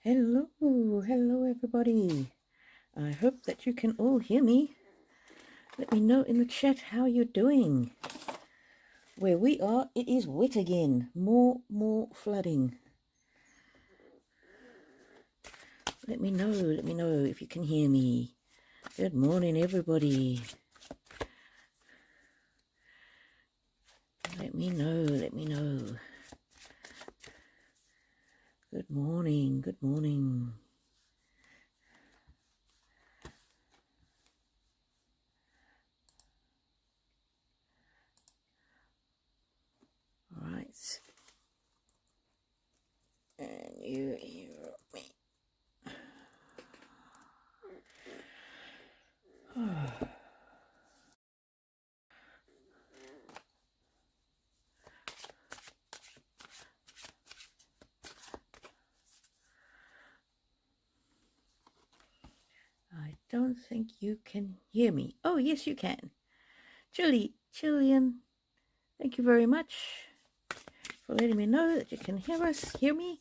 Hello everybody. I hope that you can all hear me. Let me know in the chat how you're doing. Where we are, it is wet again. More flooding. Let me know if you can hear me. Good morning everybody. Let me know. Good morning. All right. And you hear me. I don't think you can hear me. Oh, yes, you can. Jillian, thank you very much for letting me know that you can hear me.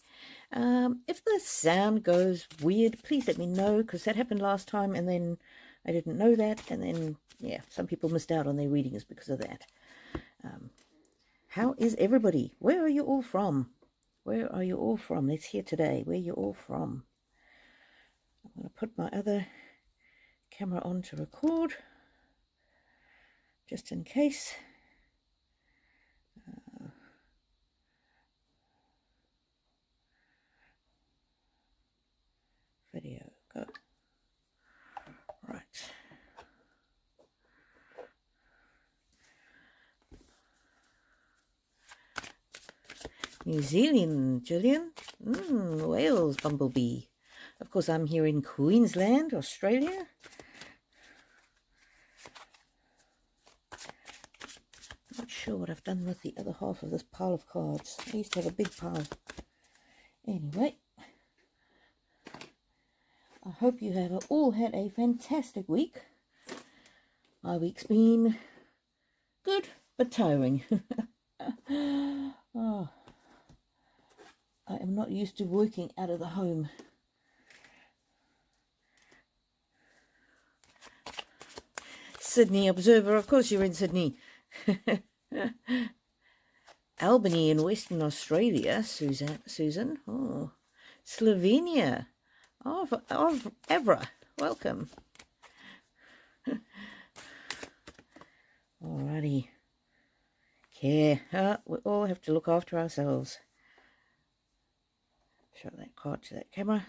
If the sound goes weird, please let me know, because that happened last time and then I didn't know that, and then, yeah, some people missed out on their readings because of that. How is everybody? Where are you all from? Let's hear today where you're all from. I'm going to put my other camera on to record, just in case. Video, go. Right. New Zealand, Gillian. Wales, Bumblebee. Of course, I'm here in Queensland, Australia. Not sure what I've done with the other half of this pile of cards. I used to have a big pile. Anyway, I hope you have all had a fantastic week. My week's been good, but tiring. Oh, I am not used to working out of the home. Sydney Observer, of course you're in Sydney. Albany in Western Australia, Susan. Oh, Slovenia. Of Evra, welcome. Alrighty. Care. We all have to look after ourselves. Show that card to that camera.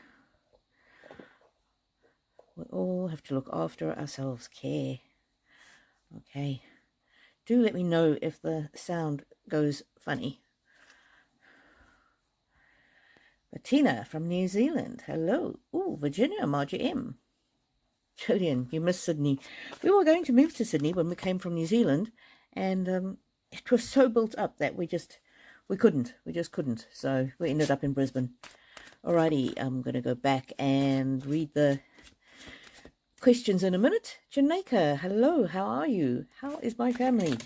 We all have to look after ourselves. Care. Okay. Do let me know if the sound goes funny. Bettina from New Zealand. Hello. Oh, Virginia, Margie M. Jillian, you missed Sydney. We were going to move to Sydney when we came from New Zealand, and it was so built up that we just couldn't. So we ended up in Brisbane. Alrighty, I'm going to go back and read the questions in a minute. Janeka, hello, how are you? How is my family?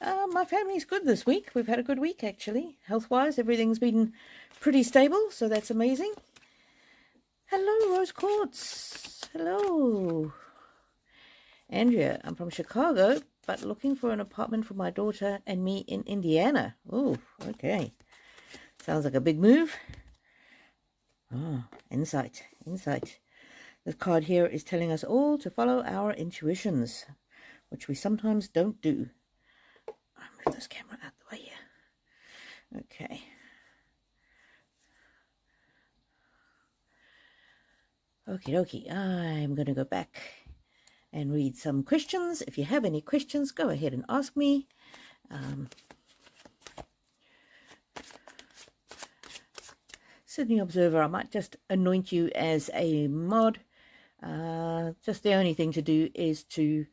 My family's good this week. We've had a good week, actually. Health-wise, everything's been pretty stable, so that's amazing. Hello, Rose Quartz. Hello. Andrea, I'm from Chicago, but looking for an apartment for my daughter and me in Indiana. Oh, okay. Sounds like a big move. Oh, insight. This card here is telling us all to follow our intuitions, which we sometimes don't do. I'll move this camera out the way here. Okay. Okie dokie. I'm going to go back and read some questions. If you have any questions, go ahead and ask me. Sydney Observer, I might just anoint you as a mod. Just the only thing to do is to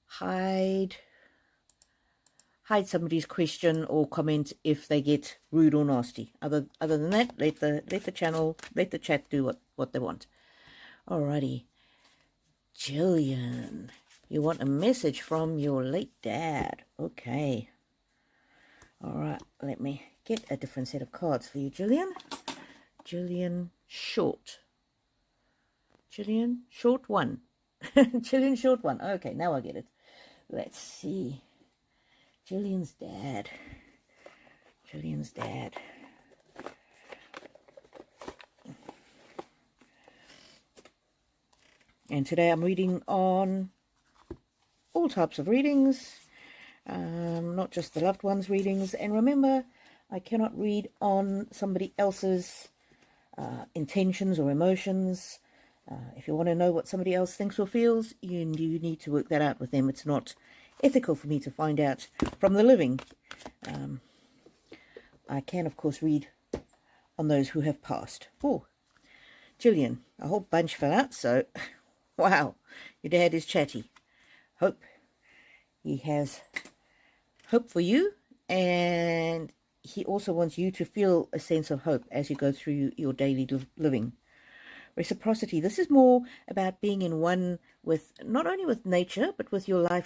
hide somebody's question or comment if they get rude or nasty. Other than that, let the chat do what they want. Alrighty. Jillian, you want a message from your late dad. Okay. Alright, let me get a different set of cards for you, Jillian. Gillian Short. Gillian Short 1. Gillian Short 1. Okay, now I get it. Let's see. Gillian's dad. Gillian's dad. And today I'm reading on all types of readings, not just the loved ones readings. And remember, I cannot read on somebody else's intentions or emotions. If you want to know what somebody else thinks or feels, you need to work that out with them. It's not ethical for me to find out from the living. I can, of course, read on those who have passed. Oh, Gillian, a whole bunch fell out, so wow, your dad is chatty. Hope. He has hope for you, and he also wants you to feel a sense of hope as you go through your daily living. Reciprocity. This is more about being in one with, not only with nature, but with your life.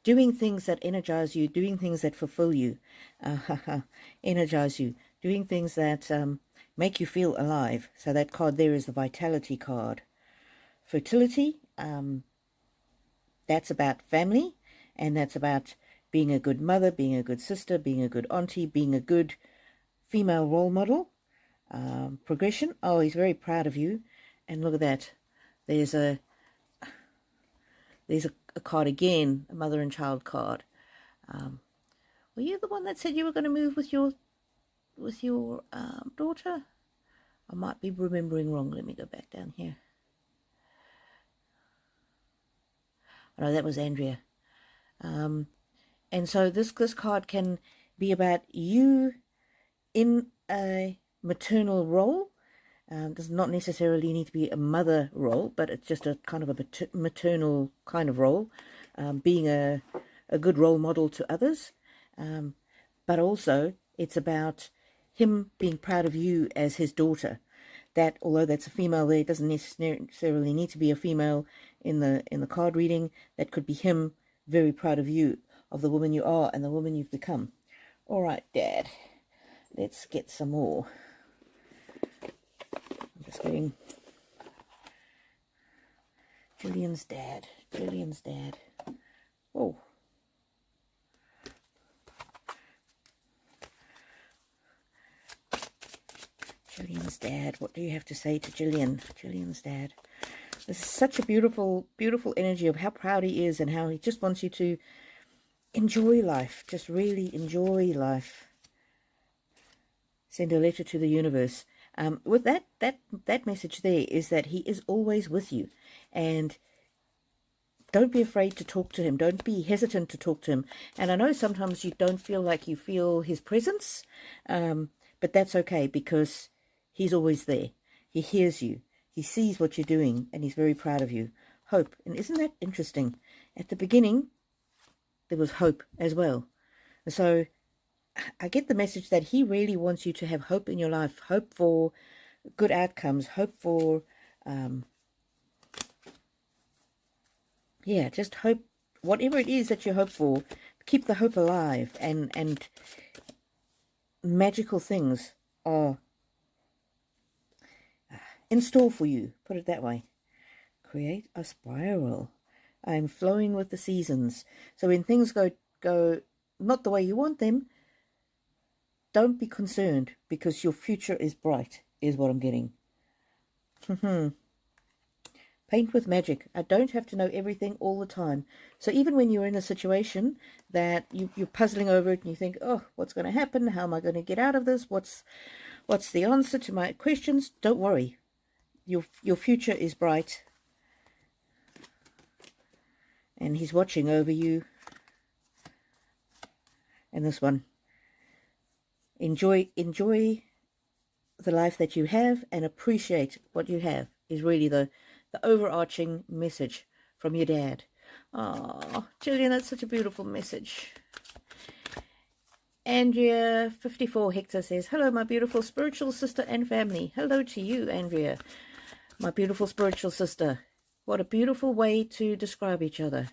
Doing things that energize you, doing things that fulfill you, energize you, doing things that make you feel alive. So that card there is the vitality card. Fertility, that's about family, and that's about being a good mother, being a good sister, being a good auntie, being a good female role model. Progression, oh, he's very proud of you. And look at that, there's a card again, a mother and child card. Were you the one that said you were going to move with your daughter? I might be remembering wrong. Let me go back down here. Oh, no, that was Andrea. And so this card can be about you in a maternal role. Does not necessarily need to be a mother role, but it's just a kind of a maternal kind of role, being a good role model to others. But also it's about him being proud of you as his daughter. That, although that's a female there, doesn't necessarily need to be a female in the card reading. That could be him very proud of you, of the woman you are and the woman you've become. All right, Dad, let's get some more. Just getting Gillian's dad. Gillian's dad. Oh. Gillian's dad. What do you have to say to Gillian? Gillian's dad. This is such a beautiful, beautiful energy of how proud he is and how he just wants you to enjoy life. Just really enjoy life. Send a letter to the universe. With that message there is that he is always with you, and don't be afraid to talk to him. Don't be hesitant to talk to him. And I know sometimes you don't feel like you feel his presence, but that's okay, because he's always there. He hears you. He sees what you're doing, and he's very proud of you. Hope. And isn't that interesting? At the beginning, there was hope as well. And so I get the message that he really wants you to have hope in your life, hope for good outcomes, hope for, just hope, whatever it is that you hope for, keep the hope alive, and magical things are in store for you, put it that way. Create a spiral. I'm flowing with the seasons. So when things go not the way you want them, don't be concerned, because your future is bright, is what I'm getting. Paint with magic. I don't have to know everything all the time. So even when you're in a situation that you're puzzling over it and you think, oh, what's going to happen? How am I going to get out of this? What's the answer to my questions? Don't worry. Your future is bright. And he's watching over you. And this one. Enjoy the life that you have, and appreciate what you have, is really the overarching message from your dad. Oh, Gillian, that's such a beautiful message. Andrea 54 Hector says, hello, my beautiful spiritual sister and family. Hello to you, Andrea, my beautiful spiritual sister. What a beautiful way to describe each other.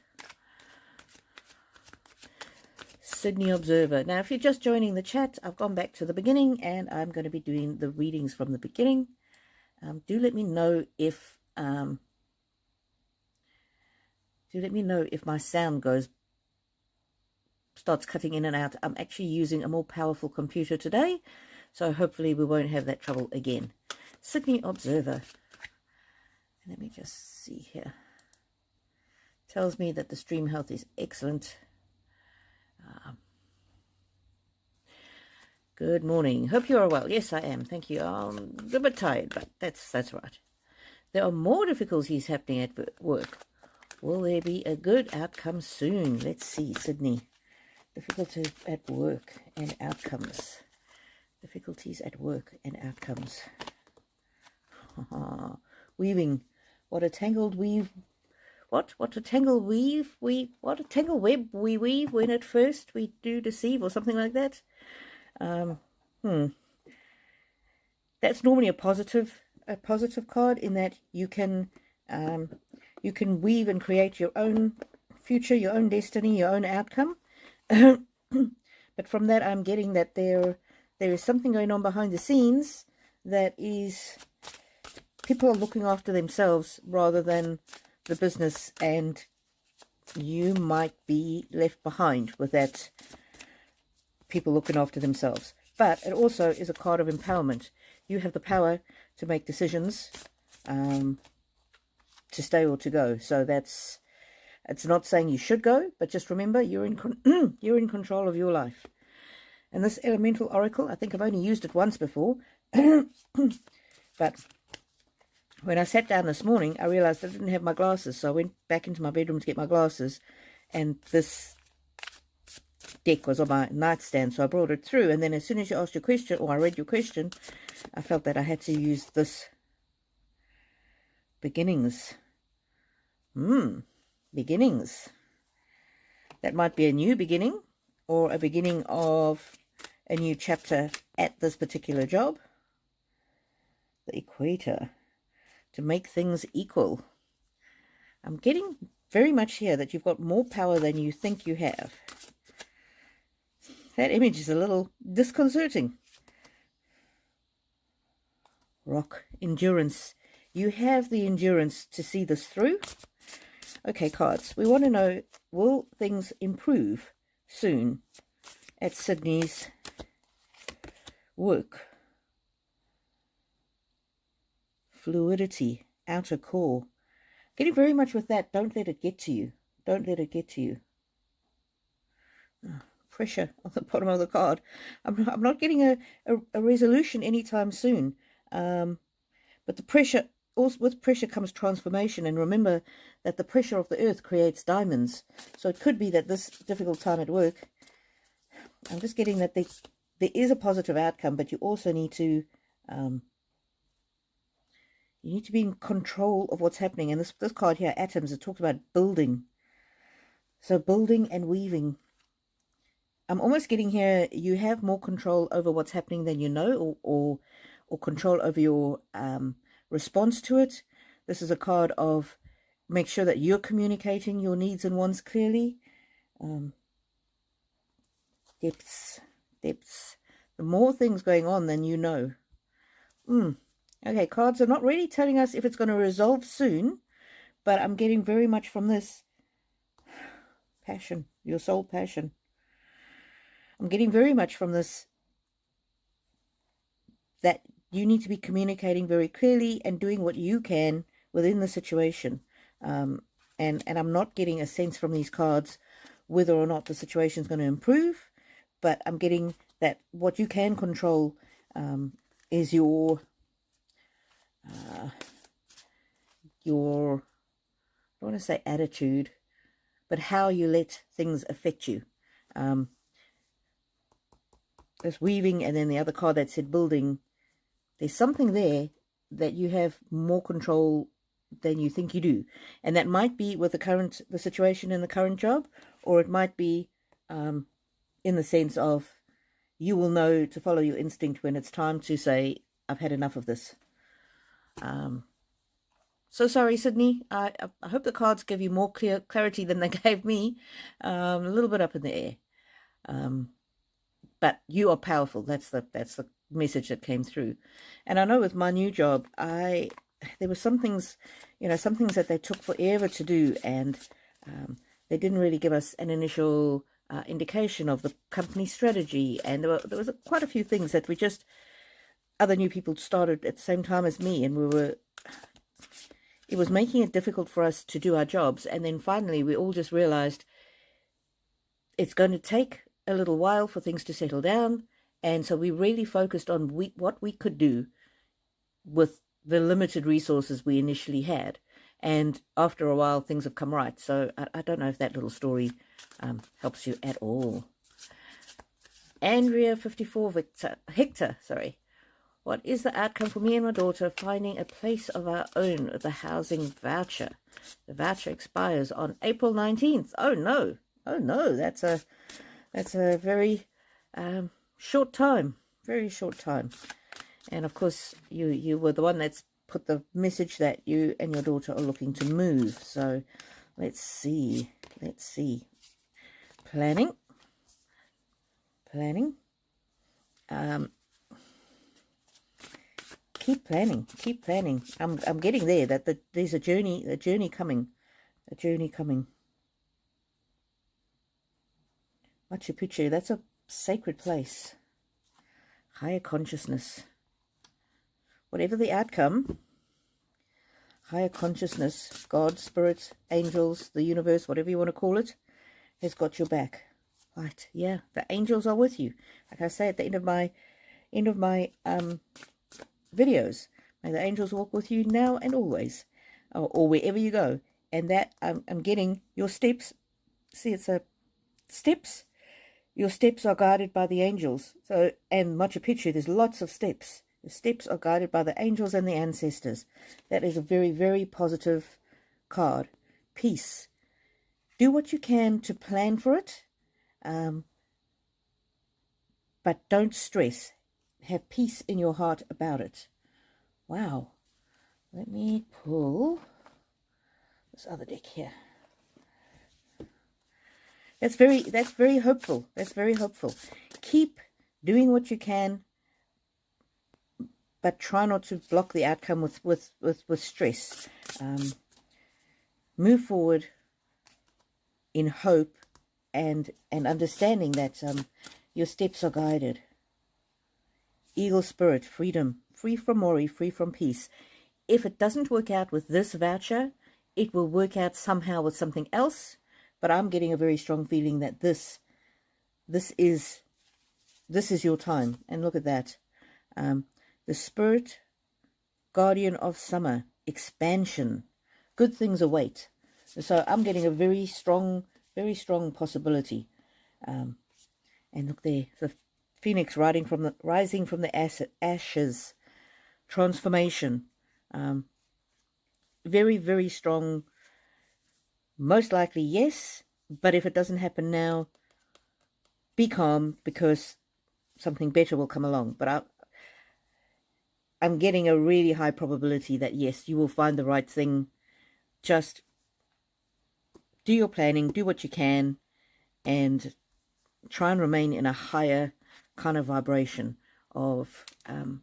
Sydney Observer. Now, if you're just joining the chat, I've gone back to the beginning and I'm going to be doing the readings from the beginning. Do let me know if my sound starts cutting in and out. I'm actually using a more powerful computer today, so hopefully we won't have that trouble again. Sydney Observer. Let me just see here. Tells me that the stream health is excellent. Good morning. Hope you are well. Yes, I am. Thank you. I'm a bit tired, but that's right. There are more difficulties happening at work. Will there be a good outcome soon? Let's see, Sydney. Difficulties at work and outcomes. Difficulties at work and outcomes. Weaving. What a tangled weave. What a tangled weave. What a tangled web we weave when at first we do deceive, or something like that. That's normally a positive card, in that you can weave and create your own future, your own destiny, your own outcome. But from that, I'm getting that there is something going on behind the scenes that is people are looking after themselves rather than the business, and you might be left behind with that. People looking after themselves. But it also is a card of empowerment. You have the power to make decisions to stay or to go. So it's not saying you should go, but just remember you're in control of your life. And this elemental oracle, I think I've only used it once before, but when I sat down this morning, I realized I didn't have my glasses, so I went back into my bedroom to get my glasses, and this deck was on my nightstand, so I brought it through. And then as soon as you asked your question, or I read your question, I felt that I had to use this beginnings. Beginnings. That might be a new beginning, or a beginning of a new chapter at this particular job. The equator. To make things equal. I'm getting very much here that you've got more power than you think you have. That image is a little disconcerting. Rock. Endurance. You have the endurance to see this through. Okay, cards. We want to know, will things improve soon at Sydney's work? Fluidity. Outer core. Getting very much with that. Don't let it get to you. Don't let it get to you. Pressure on the bottom of the card. I'm not getting a resolution anytime soon. But the pressure, also with pressure comes transformation. And remember that the pressure of the earth creates diamonds. So it could be that this difficult time at work, I'm just getting that there is a positive outcome, but you also need to be in control of what's happening. And this card here, atoms, it talks about building. So building and weaving. I'm almost getting here, you have more control over what's happening than you know, or control over your response to it. This is a card of make sure that you're communicating your needs and wants clearly. Depths. The more things going on than you know. Okay, cards are not really telling us if it's going to resolve soon, but I'm getting very much from this passion, your soul passion. I'm getting very much from this that you need to be communicating very clearly and doing what you can within the situation. And I'm not getting a sense from these cards whether or not the situation is going to improve, but I'm getting that what you can control is your I don't want to say attitude, but how you let things affect you. There's weaving, and then the other card that said building. There's something there that you have more control than you think you do, and that might be with the situation in the current job, or it might be in the sense of you will know to follow your instinct when it's time to say, I've had enough of this. So sorry, Sydney. I hope the cards give you more clarity than they gave me. A little bit up in the air. But you are powerful. That's the message that came through. And I know with my new job, there were some things, some things that they took forever to do, and they didn't really give us an initial indication of the company strategy, and there was quite a few things that we just, other new people started at the same time as me, and it was making it difficult for us to do our jobs. And then finally we all just realized it's going to take a little while for things to settle down, and so we really focused on what we could do with the limited resources we initially had. And after a while, things have come right. So I don't know if that little story helps you at all. Andrea 54 Hector, sorry. What is the outcome for me and my daughter finding a place of our own with the housing voucher? The voucher expires on April 19th. Oh no, that's a very short time, very short time. And of course, you were the one that's put the message that you and your daughter are looking to move. So let's see. Planning. Keep planning. I'm getting there. That there's a journey coming. Machu Picchu, that's a sacred place. Higher consciousness. Whatever the outcome, higher consciousness, God, spirit, angels, the universe, whatever you want to call it, has got your back. Right, yeah, the angels are with you. Like I say at the end of my videos, may the angels walk with you now and always, or wherever you go. And that I'm getting your steps. See, it's a steps. Your steps are guided by the angels. So, and Machu Picchu, there's lots of steps. The steps are guided by the angels and the ancestors. That is a very, very positive card. Peace. Do what you can to plan for it, but don't stress. Have peace in your heart about it. Wow. Let me pull this other deck here. That's very hopeful. That's very hopeful. Keep doing what you can, but try not to block the outcome with stress. Move forward in hope and understanding that your steps are guided. Eagle spirit, freedom, free from worry, free from peace. If it doesn't work out with this voucher, it will work out somehow with something else. But I'm getting a very strong feeling that this is your time. And look at that. The spirit, guardian of summer, expansion. Good things await. So I'm getting a very strong possibility. And look there, the phoenix rising from the ashes. Transformation. Very, very strong. Most likely, yes. But if it doesn't happen now, be calm, because something better will come along. But I'm getting a really high probability that, yes, you will find the right thing. Just do your planning, do what you can, and try and remain in a higher kind of vibration of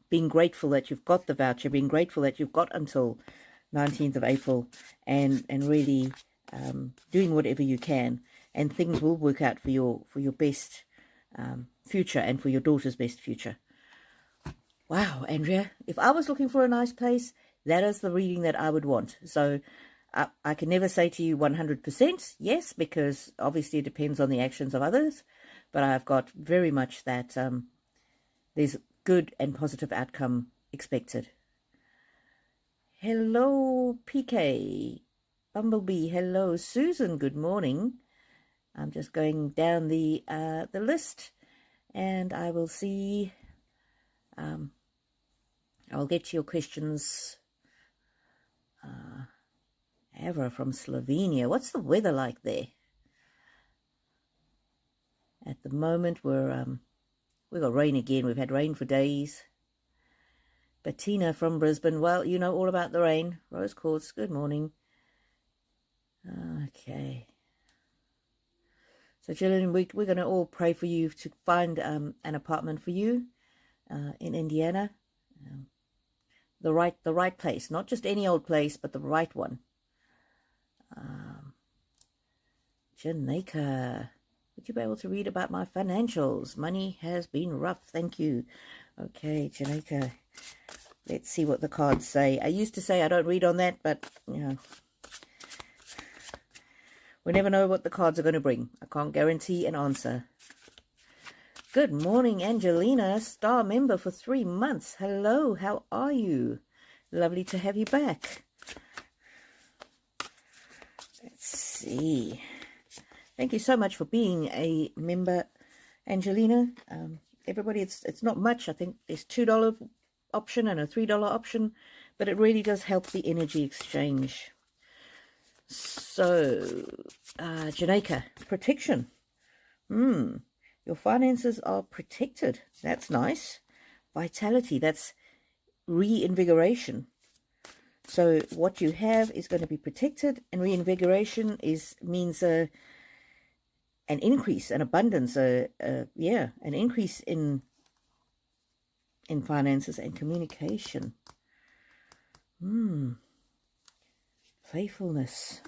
being grateful that you've got the voucher, being grateful that you've got until 19th of April, and really doing whatever you can, and things will work out for your best future and for your daughter's best future. Wow, Andrea, if I was looking for a nice place, that is the reading that I would want. So I can never say to you 100% yes, because obviously it depends on the actions of others, but I've got very much that there's good and positive outcome expected. Hello, PK. Bumblebee, hello. Susan, good morning. I'm just going down the list, and I will see. I'll get to your questions. Ava from Slovenia. What's the weather like there? At the moment, we've got rain again. We've had rain for days. Bettina from Brisbane. Well, you know all about the rain. Rose Quartz, good morning. Okay. So, Gillian, we're going to all pray for you to find an apartment for you in Indiana. The right place, not just any old place, but the right one. Janeka, would you be able to read about my financials? Money has been rough, thank you. Okay, Janeka, let's see what the cards say. I used to say I don't read on that, but, you know, we never know what the cards are going to bring. I can't guarantee an answer. Good morning, Angelina, star member for 3 months. Hello, how are you? Lovely to have you back. Let's see. Thank you so much for being a member, Angelina. Everybody, it's not much. I think there's $2 option and a $3 option, but it really does help the energy exchange. So, Janeka, protection. Your finances are protected. That's nice. Vitality, that's reinvigoration. So what you have is going to be protected, and reinvigoration means an increase, an abundance, an increase in finances and communication. Playfulness,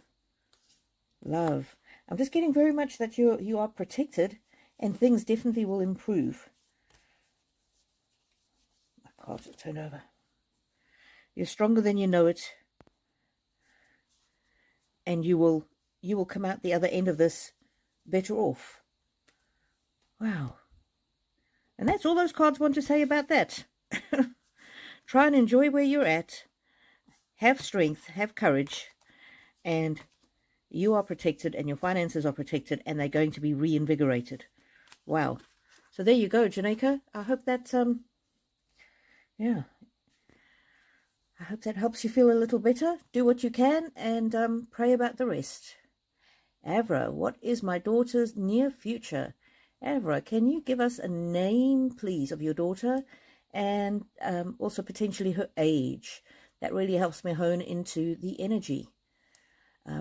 love. I'm just getting very much that you are protected, and things definitely will improve. My cards will turn over. You're stronger than you know it, and you will come out the other end of this better off. Wow. And that's all those cards want to say about that. Try and enjoy where you're at. Have strength, have courage, and you are protected, and your finances are protected, and they're going to be reinvigorated. Wow. So there you go, Janeka. I hope that, I hope that helps you feel a little better. Do what you can, and pray about the rest. Avra, what is my daughter's near future? Avra, can you give us a name, please, of your daughter, and also potentially her age? That really helps me hone into the energy.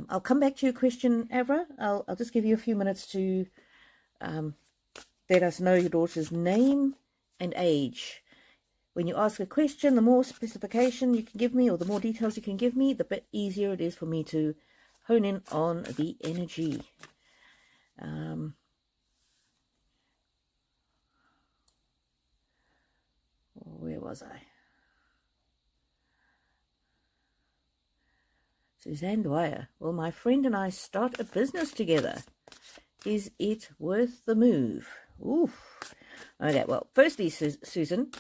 I'll come back to your question, Avra. I'll just give you a few minutes to let us know your daughter's name and age. When you ask a question, the more specification you can give me, or the more details you can give me, the bit easier it is for me to hone in on the energy. Where was I? Suzanne Dwyer. Will my friend and I start a business together? Is it worth the move? Oof. Okay, well, firstly, Susan,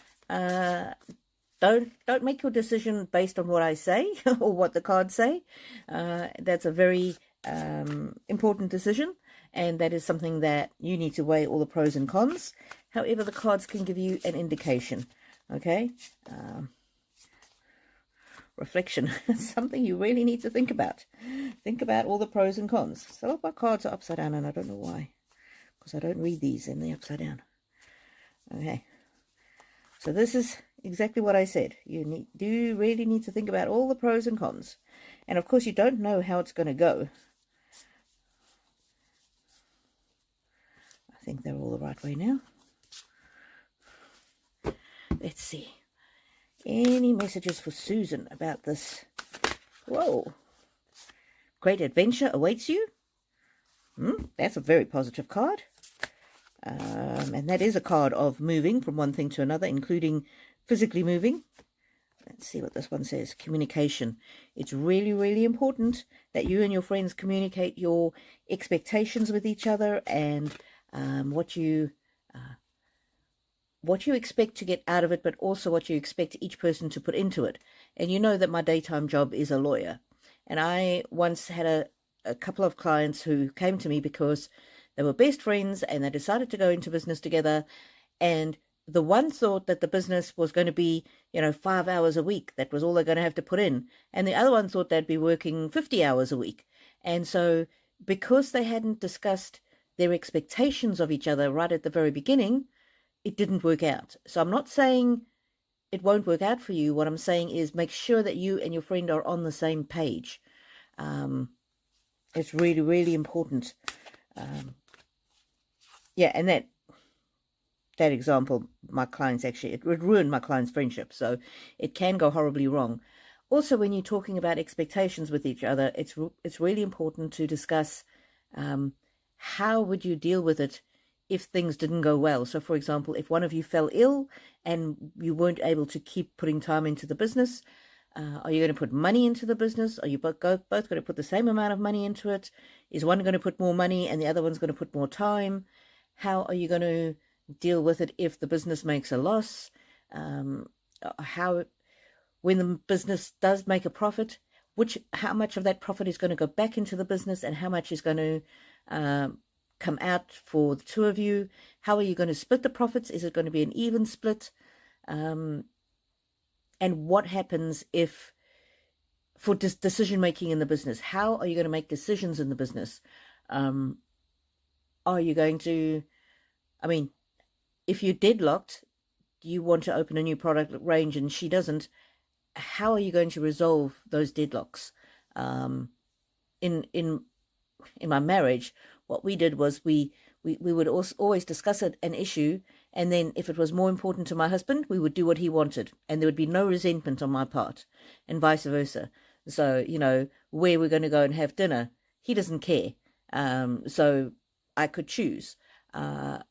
don't make your decision based on what I say or what the cards say. That's a very important decision, and that is something that you need to weigh all the pros and cons. However, the cards can give you an indication. Okay. Reflection. Something you really need to think about. Think about all the pros and cons. Some of my cards are upside down, and I don't know why, because I don't read these and they're upside down. Okay, so this is exactly what I said. You do really need to think about all the pros and cons, and of course you don't know how it's going to go. I think they're all the right way now. Let's see. Any messages for Susan about this? Whoa. Great adventure awaits you. That's a very positive card. And that is a card of moving from one thing to another, including physically moving. Let's see what this one says. Communication. It's really, really important that you and your friends communicate your expectations with each other, and what you expect to get out of it, but also what you expect each person to put into it. And you know that my daytime job is a lawyer. And I once had a couple of clients who came to me because they were best friends and they decided to go into business together. And the one thought that the business was going to be, 5 hours a week. That was all they're going to have to put in. And the other one thought they'd be working 50 hours a week. And so because they hadn't discussed their expectations of each other right at the very beginning, it didn't work out. So I'm not saying it won't work out for you. What I'm saying is make sure that you and your friend are on the same page. It's really, really important. yeah, and that example, my clients actually, it would ruin my client's friendship. So it can go horribly wrong. Also, when you're talking about expectations with each other, it's really important to discuss how would you deal with it if things didn't go well. So, for example, if one of you fell ill and you weren't able to keep putting time into the business, are you going to put money into the business? Are you both going to put the same amount of money into it? Is one going to put more money and the other one's going to put more time? How are you going to deal with it if the business makes a loss? How, when the business does make a profit, how much of that profit is going to go back into the business and how much is going to come out for the two of you? How are you going to split the profits? Is it going to be an even split? And what happens if, for decision making in the business, how are you going to make decisions in the business? Are you going to, I mean, if you're deadlocked, you want to open a new product range and she doesn't, how are you going to resolve those deadlocks? In my marriage, what we did was we would always discuss an issue, and then if it was more important to my husband, we would do what he wanted, and there would be no resentment on my part, and vice versa. So, where we're going to go and have dinner, he doesn't care. So I could choose.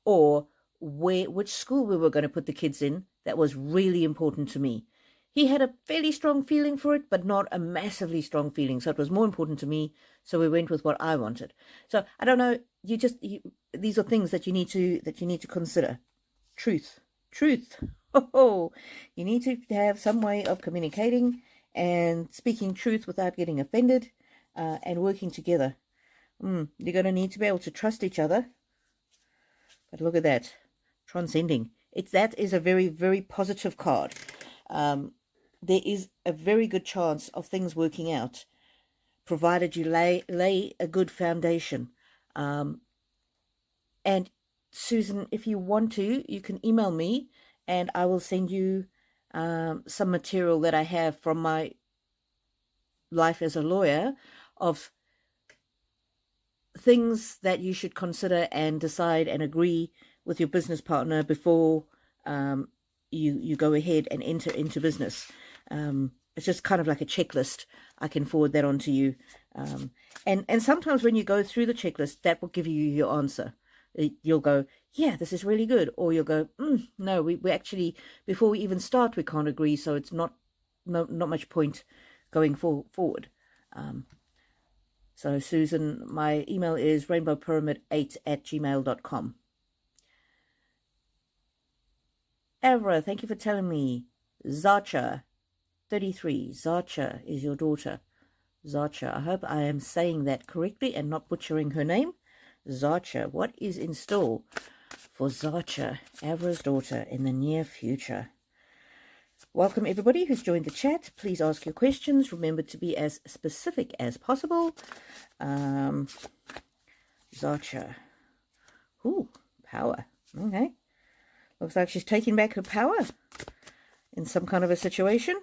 Or which school we were going to put the kids in, that was really important to me. He had a fairly strong feeling for it, but not a massively strong feeling. So it was more important to me. So we went with what I wanted. So I don't know. These are things that you need to consider. Truth. Oh, you need to have some way of communicating and speaking truth without getting offended, and working together. You're going to need to be able to trust each other. But look at that, transcending. That is a very, very positive card. There is a very good chance of things working out, provided you lay a good foundation. And Susan, if you want to, you can email me and I will send you some material that I have from my life as a lawyer of things that you should consider and decide and agree with your business partner before you go ahead and enter into business. It's just kind of like a checklist. I can forward that on to you. And sometimes when you go through the checklist, that will give you your answer. You'll go, yeah, this is really good. Or you'll go, no, we actually, before we even start, we can't agree. So it's not much point going forward. So Susan, my email is rainbowpyramid8@gmail.com. Evra, thank you for telling me. Zacha, 33. Zacha is your daughter. Zacha, I hope I am saying that correctly and not butchering her name. Zacha, what is in store for Zacha, Evra's daughter, in the near future? Welcome everybody who's joined the chat. Please ask your questions. Remember to be as specific as possible. Zacha. Ooh, power. Okay. Looks like she's taking back her power in some kind of a situation.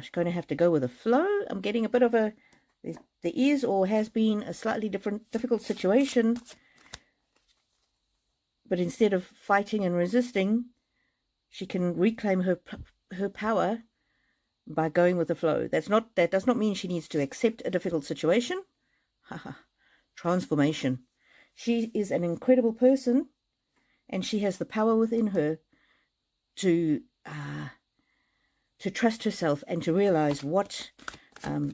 She's going to have to go with the flow. I'm getting a bit of there is or has been a slightly difficult situation. But instead of fighting and resisting, she can reclaim her power by going with the flow. That does not mean she needs to accept a difficult situation. Transformation. She is an incredible person, and she has the power within her to trust herself and to realize what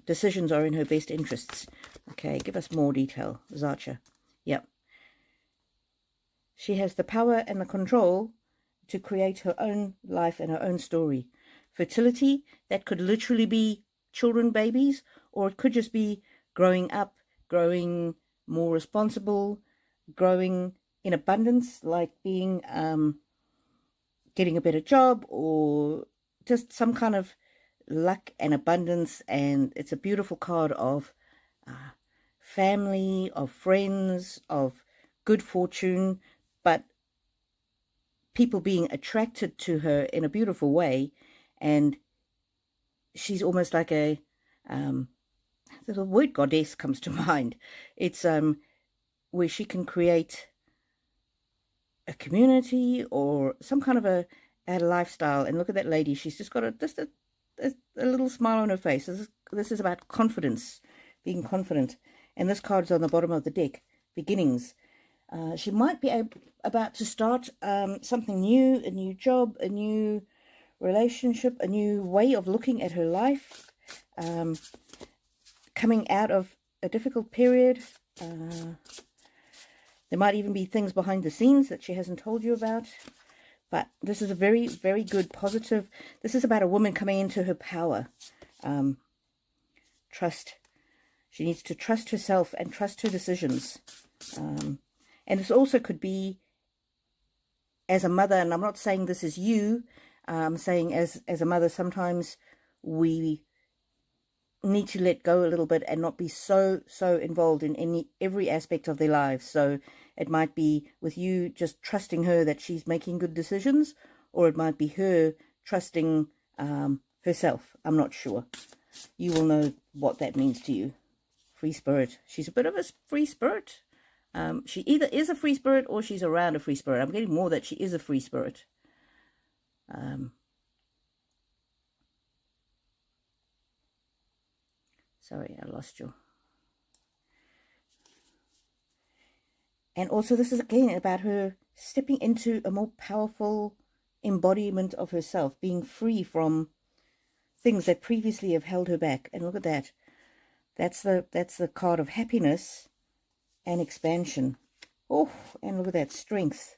decisions are in her best interests. Okay, give us more detail, Zacha. Yep. She has the power and the control to create her own life and her own story. Fertility, that could literally be children, babies, or it could just be growing up, growing more responsible, growing in abundance, like being getting a better job, or just some kind of luck and abundance. And it's a beautiful card of family, of friends, of good fortune, but people being attracted to her in a beautiful way. And she's almost like the word goddess comes to mind. It's where she can create a community or some kind of a lifestyle. And look at that lady. She's just got a little smile on her face. This is about confidence, being confident. And this card's on the bottom of the deck, beginnings. She might be about to start something new, a new job, a new relationship, a new way of looking at her life, coming out of a difficult period. There might even be things behind the scenes that she hasn't told you about. But this is a very, very good, positive. This is about a woman coming into her power. Trust. She needs to trust herself and trust her decisions. And this also could be as a mother, and I'm not saying this is you. I'm saying as a mother, sometimes we need to let go a little bit and not be so involved in every aspect of their lives. So it might be with you just trusting her that she's making good decisions, or it might be her trusting herself. I'm not sure. You will know what that means to you. Free spirit. She's a bit of a free spirit. She either is a free spirit or she's around a free spirit. I'm getting more that she is a free spirit. Sorry, I lost you. And also this is again about her stepping into a more powerful embodiment of herself, being free from things that previously have held her back. And look at that. That's the card of happiness and expansion. Oh, and look at that, strength.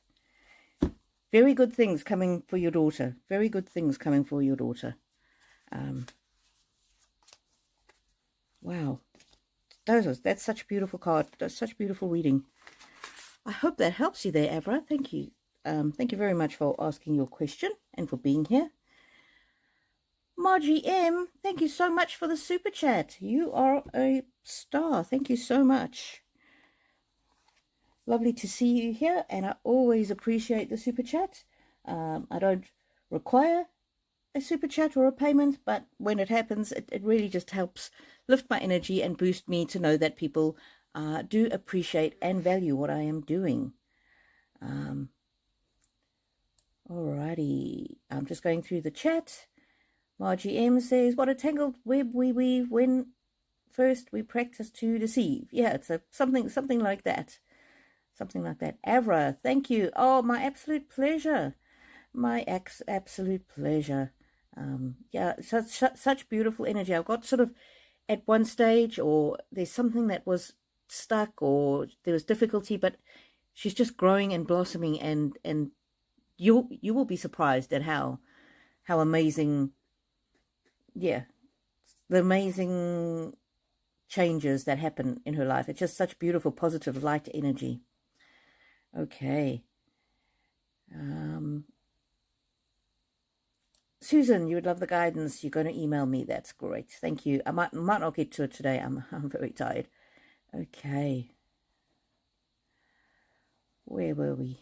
Very good things coming for your daughter. Very good things coming for your daughter. Wow. That's such a beautiful card. That's such beautiful reading. I hope that helps you there, Avra. Thank you. Thank you very much for asking your question and for being here. Margie M, thank you so much for the super chat. You are a star. Thank you so much. Lovely to see you here, and I always appreciate the super chat. I don't require a super chat or a payment, but when it happens, it really just helps lift my energy and boost me to know that people do appreciate and value what I am doing. Alrighty, I'm just going through the chat. Margie M says, what a tangled web we weave when first we practice to deceive. Yeah, it's something like that. Something like that. Avra, thank you. Oh, my absolute pleasure. My absolute pleasure. Yeah, such beautiful energy. I've got sort of at one stage, or there's something that was stuck, or there was difficulty, but she's just growing and blossoming, and you will be surprised at how amazing, yeah, the amazing changes that happen in her life. It's just such beautiful, positive, light energy. Okay. Susan, you would love the guidance. You're going to email me. That's great. Thank you. I might not get to it today. I'm very tired. Okay. Where were we?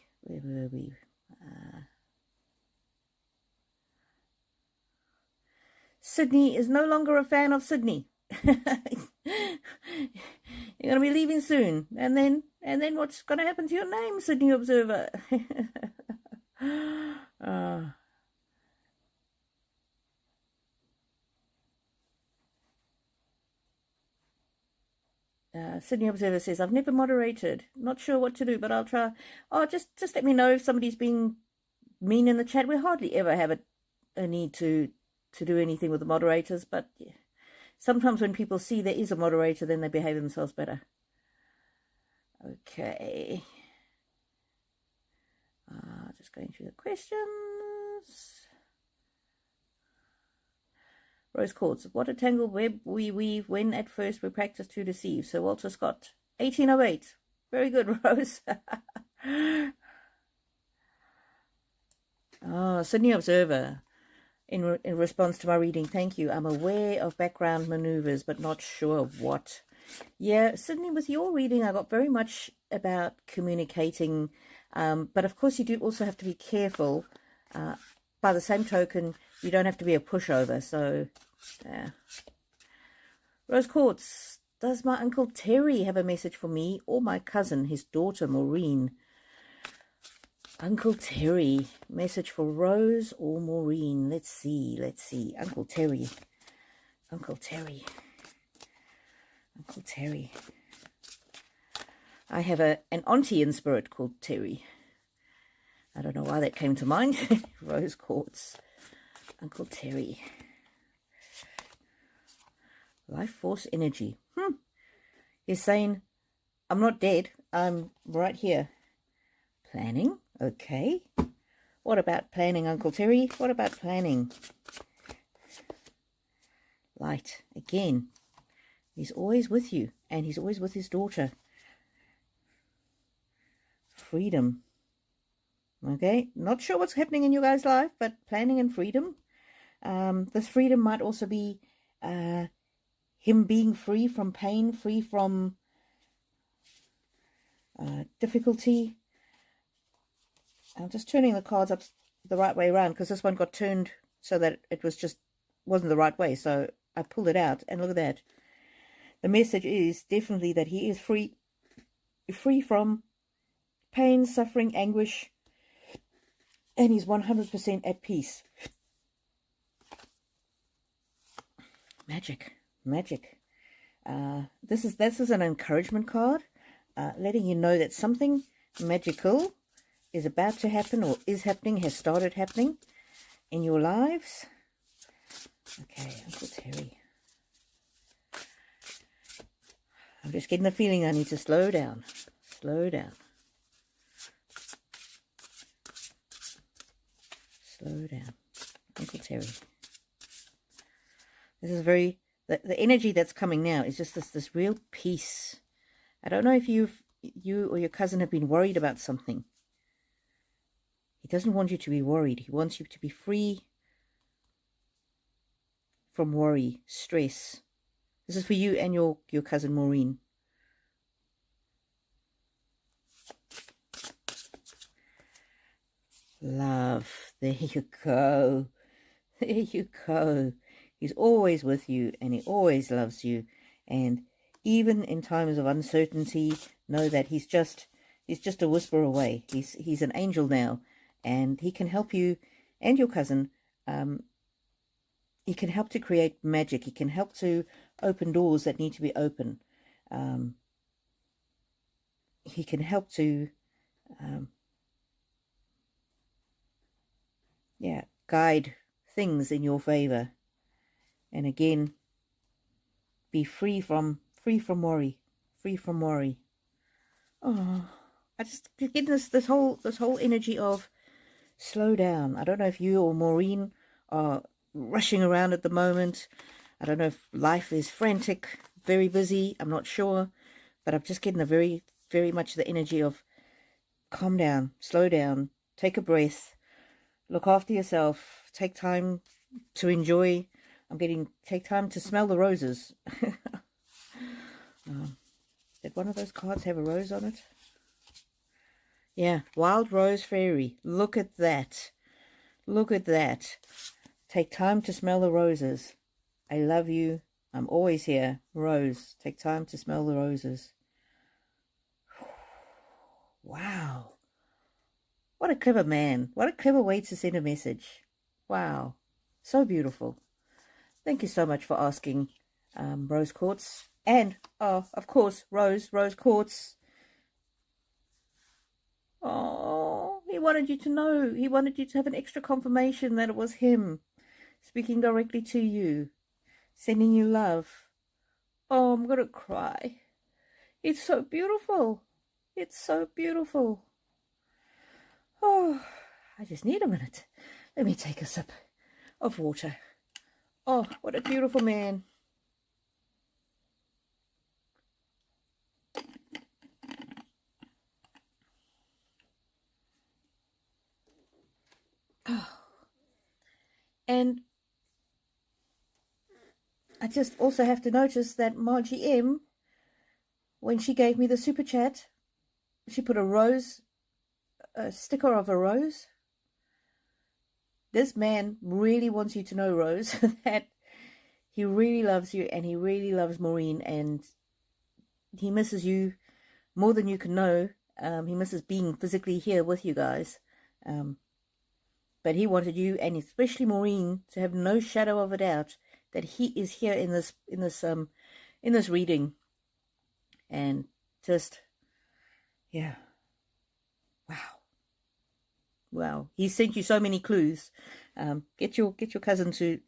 Sydney is no longer a fan of Sydney. You're going to be leaving soon. And then what's going to happen to your name, Sydney Observer? Sydney Observer says, I've never moderated. Not sure what to do, but I'll try. Oh, just let me know if somebody's being mean in the chat. We hardly ever have a need to do anything with the moderators, but yeah. Sometimes when people see there is a moderator, then they behave themselves better. Okay. Just going through the questions. Rose Quartz, what a tangled web we weave when at first we practice to deceive. Sir Walter Scott, 1808. Very good, Rose. Sydney Observer. In response to my reading, thank you. I'm aware of background maneuvers, but not sure what. Yeah, Sydney, with your reading, I got very much about communicating. But of course, you do also have to be careful. By the same token, you don't have to be a pushover. So, yeah. Rose Quartz, does my Uncle Terry have a message for me or my cousin, his daughter, Maureen? Uncle Terry, message for Rose or Maureen. Let's see. Uncle Terry. I have an auntie in spirit called Terry. I don't know why that came to mind. Rose quartz. Uncle Terry. Life force energy. He's saying, I'm not dead. I'm right here. Planning. Okay. What about planning, Uncle Terry? What about planning? Light. Again. He's always with you. And he's always with his daughter. Freedom. Okay. Not sure what's happening in your guys' life, but planning and freedom. This freedom might also be him being free from pain, free from difficulty. I'm just turning the cards up the right way around because this one got turned so that it wasn't the right way. So I pulled it out and look at that. The message is definitely that he is free from pain, suffering, anguish, and he's 100% at peace. Magic. This is an encouragement card, letting you know that something magical is about to happen or is happening, has started happening in your lives. Okay, Uncle Terry. I'm just getting the feeling I need to slow down. Uncle Terry. This is the energy that's coming now is just this real peace. I don't know if you or your cousin have been worried about something. He doesn't want you to be worried. He wants you to be free from worry, stress. This is for you and your cousin Maureen. Love. There you go. He's always with you and he always loves you. And even in times of uncertainty, know that he's just a whisper away. He's an angel now, and he can help you and your cousin. He can help to create magic. He can help to open doors that need to be open. He can help to guide things in your favor. And again, be free from worry. Oh, I just get this whole energy of slow down. I don't know if you or Maureen are rushing around at the moment. I don't know if life is frantic, very busy. I'm not sure, but I'm just getting a very, very much the energy of calm down, slow down, take a breath, look after yourself, take time to enjoy. Take time to smell the roses. Did one of those cards have a rose on it? Yeah, Wild Rose Fairy. Look at that. Take time to smell the roses. I love you. I'm always here. Rose. Take time to smell the roses. Wow. What a clever man. What a clever way to send a message. Wow. So beautiful. Thank you so much for asking, Rose Quartz. And, of course, Rose Quartz. Oh, he wanted you to know. He wanted you to have an extra confirmation that it was him speaking directly to you, sending you love. Oh, I'm going to cry. It's so beautiful. Oh, I just need a minute. Let me take a sip of water. Oh, what a beautiful man. Oh. And I just also have to notice that Margie M, when she gave me the super chat, she put a sticker of a rose. This man really wants you to know, Rose, that he really loves you and he really loves Maureen, and he misses you more than you can know. He misses being physically here with you guys. But he wanted you, and especially Maureen, to have no shadow of a doubt that he is here in this reading. And just, yeah, wow. He sent you so many clues. Get your cousin to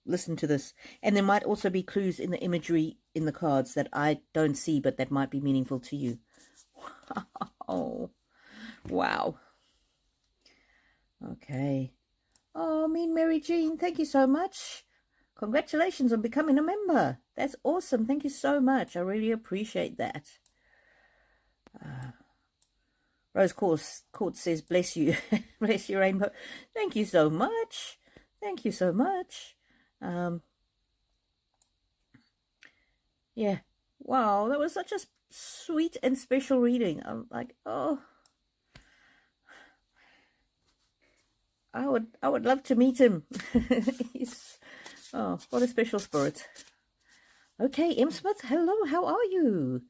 listen to this, and there might also be clues in the imagery in the cards that I don't see, but that might be meaningful to you. Oh, wow. Okay. Oh, Mean Mary Jean, thank you so much. Congratulations on becoming a member. That's awesome. Thank you so much. I really appreciate that. Rose Court says, bless you. Bless you, Rainbow. Thank you so much. Thank you so much. Yeah. Wow, that was such a sweet and special reading. I'm like, oh, I would love to meet him. Oh, what a special spirit. Okay, M. Smith, hello, how are you?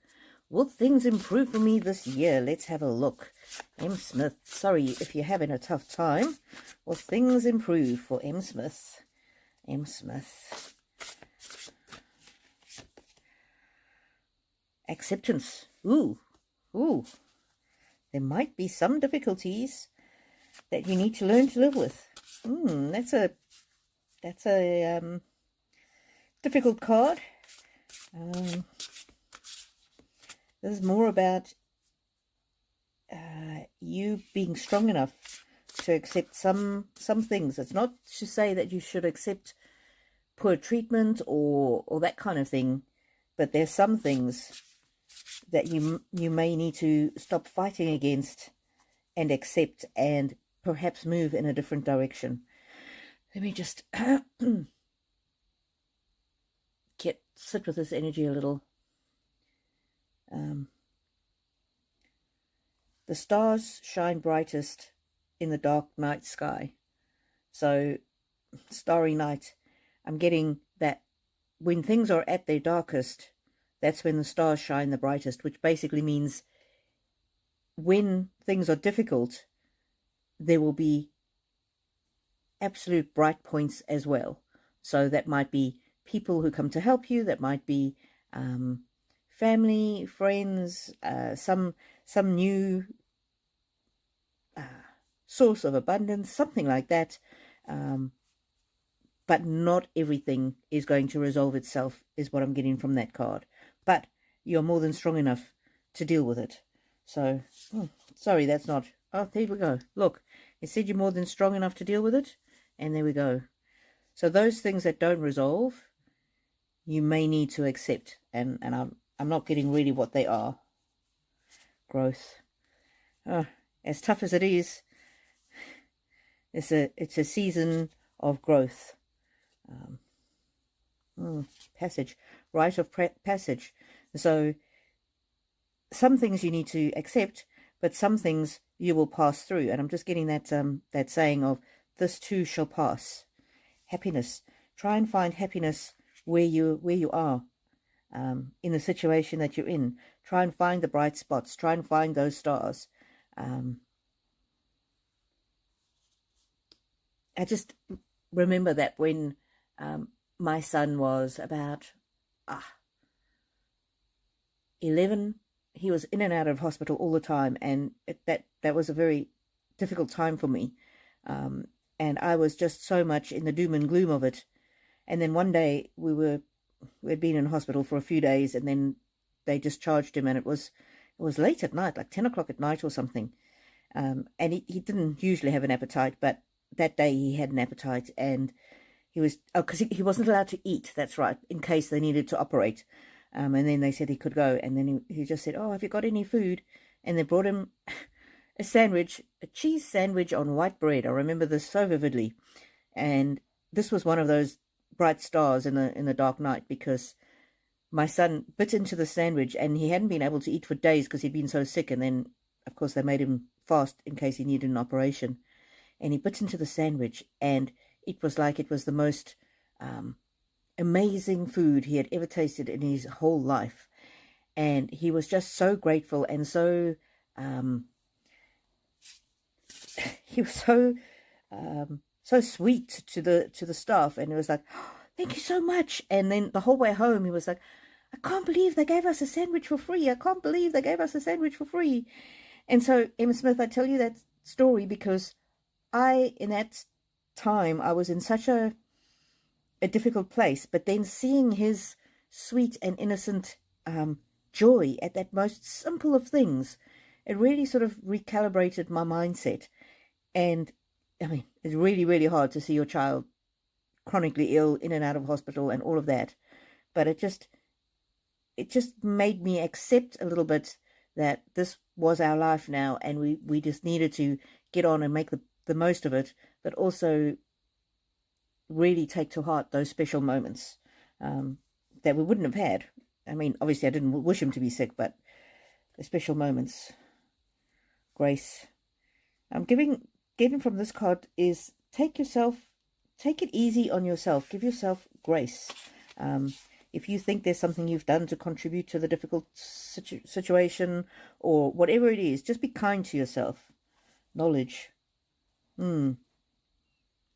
Will things improve for me this year? Let's have a look. M. Smith, sorry if you're having a tough time. Will things improve for M. Smith? M. Smith. Acceptance. Ooh. There might be some difficulties that you need to learn to live with. That's a difficult card. This is more about you being strong enough to accept some things. It's not to say that you should accept poor treatment or that kind of thing, but there's some things that you may need to stop fighting against and accept, and perhaps move in a different direction. Let me just sit with this energy a little. The stars shine brightest in the dark night sky. So, starry night, I'm getting that when things are at their darkest, that's when the stars shine the brightest, which basically means when things are difficult, there will be absolute bright points as well. So that might be people who come to help you, that might be family, friends, some new source of abundance, something like that. But not everything is going to resolve itself, is what I'm getting from that card. But you're more than strong enough to deal with it. So, sorry, that's not... Oh, there we go. Look, it said you're more than strong enough to deal with it. And there we go. So those things that don't resolve, you may need to accept. And I'm not getting really what they are. Growth. As tough as it is, it's a season of growth. Passage. Rite of passage. So some things you need to accept, but some things you will pass through. And I'm just getting that saying of, this too shall pass. Happiness. Try and find happiness where you are, in the situation that you're in. Try and find the bright spots. Try and find those stars. I just remember that when my son was about 11, he was in and out of hospital all the time, and that was a very difficult time for me. And I was just so much in the doom and gloom of it. And then one day we'd been in hospital for a few days, and then they discharged him, and it was late at night, like 10 o'clock at night or something. And he didn't usually have an appetite, but that day he had an appetite, and he was, because he wasn't allowed to eat, that's right, in case they needed to operate. And then they said he could go, and then he just said, oh, have you got any food? And they brought him a sandwich, a cheese sandwich on white bread. I remember this so vividly. And this was one of those bright stars in the dark night, because my son bit into the sandwich, and he hadn't been able to eat for days because he'd been so sick. And then, of course, they made him fast in case he needed an operation. And he bit into the sandwich, and it was like it was the most amazing food he had ever tasted in his whole life. And he was just so grateful and so he was so sweet to the staff, and it was like, oh, thank you so much. And then the whole way home, he was like, I can't believe they gave us a sandwich for free. I can't believe they gave us a sandwich for free. And so, Emma Smith, I tell you that story because in that time, I was in such a difficult place. But then seeing his sweet and innocent joy at that most simple of things, it really sort of recalibrated my mindset. And I mean, it's really, really hard to see your child chronically ill, in and out of hospital and all of that. But it just made me accept a little bit that this was our life now, and we just needed to get on and make the most of it, but also really take to heart those special moments that we wouldn't have had. I mean, obviously I didn't wish him to be sick, but the special moments. Grace. I'm getting from this card is take it easy on yourself. Give yourself grace. If you think there's something you've done to contribute to the difficult situation or whatever it is, just be kind to yourself. Knowledge. There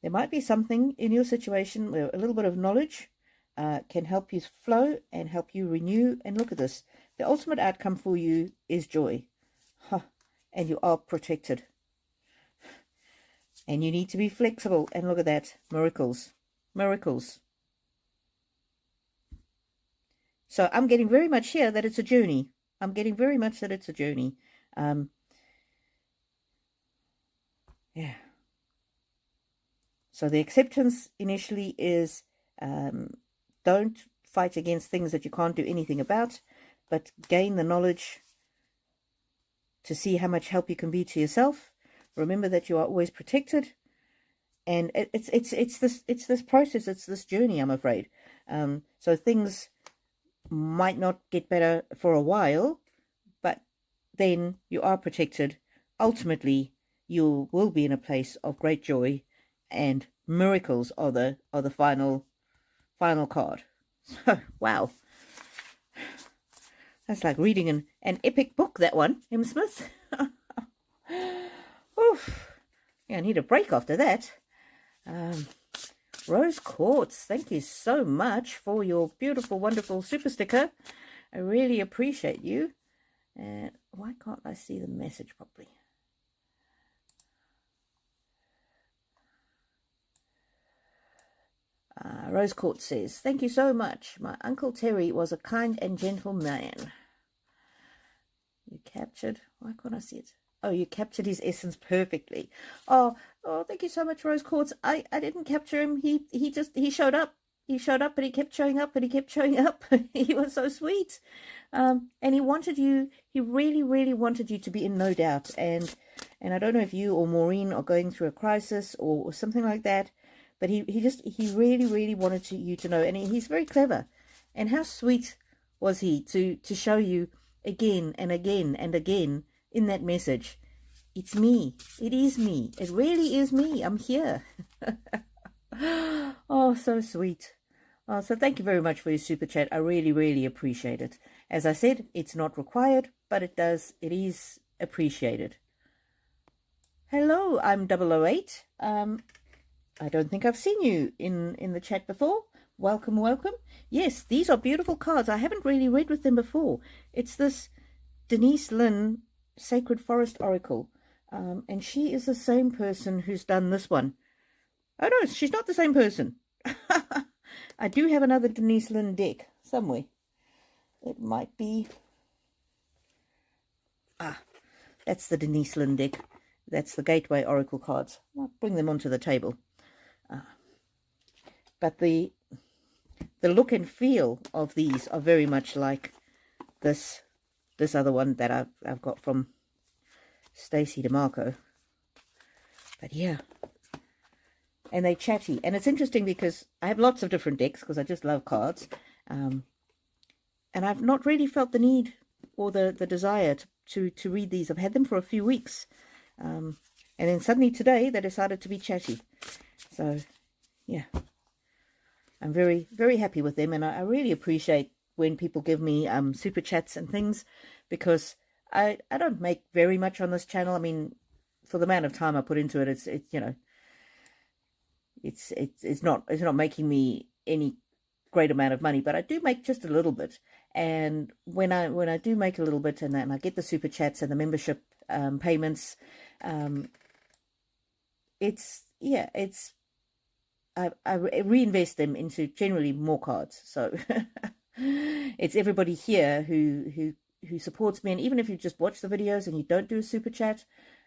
might be something in your situation where a little bit of knowledge can help you flow and help you renew. And look at this. The ultimate outcome for you is joy. And you are protected. And you need to be flexible. And look at that. Miracles. Miracles. So I'm getting very much here that it's a journey. I'm getting very much that it's a journey. Yeah. So the acceptance initially is don't fight against things that you can't do anything about, but gain the knowledge to see how much help you can be to yourself. Remember that you are always protected. And it's this process, it's this journey, I'm afraid. So things might not get better for a while, but then you are protected. Ultimately, you will be in a place of great joy, and miracles are the final card. So wow, that's like reading an epic book, that one, Emma Smith. Oof. Yeah, I need a break after that. Rose Quartz, thank you so much for your beautiful, wonderful super sticker. I really appreciate you. And why can't I see the message properly? Rose Quartz says, thank you so much. My Uncle Terry was a kind and gentle man. You captured, why can't I see it? Oh, you captured his essence perfectly. Oh, thank you so much, Rose Quartz. I didn't capture him. He showed up. He showed up, and he kept showing up, and he kept showing up. He was so sweet. And he wanted you, he really, really wanted you to be in no doubt. And I don't know if you or Maureen are going through a crisis or something like that, but he really, really wanted you to know. And he's very clever. And how sweet was he to show you again and again and again in that message, it's me. It is me. It really is me. I'm here. Oh, so sweet. Oh, so thank you very much for your super chat. I really, really appreciate it. As I said, it's not required, but it is appreciated. Hello, I'm 008. I don't think I've seen you in the chat before. Welcome, welcome. Yes, these are beautiful cards. I haven't really read with them before. It's this Denise Lynn Sacred Forest Oracle. And she is the same person who's done this one. Oh, no, she's not the same person. I do have another Denise Lynn deck somewhere. It might be... that's the Denise Lynn deck. That's the Gateway Oracle cards. I'll bring them onto the table. But the look and feel of these are very much like this other one that I've got from Stacey DeMarco. But yeah, and they chatty, and it's interesting because I have lots of different decks because I just love cards, and I've not really felt the need or the desire to read these. I've had them for a few weeks, and then suddenly today they decided to be chatty. So yeah, I'm very, very happy with them, and I really appreciate when people give me super chats and things, because I don't make very much on this channel. I mean, for the amount of time I put into it, it's you know, it's not making me any great amount of money, but I do make just a little bit. And when I do make a little bit, and I get the super chats and the membership payments, I reinvest them into generally more cards. So it's everybody here who supports me, and even if you just watch the videos and you don't do a super chat,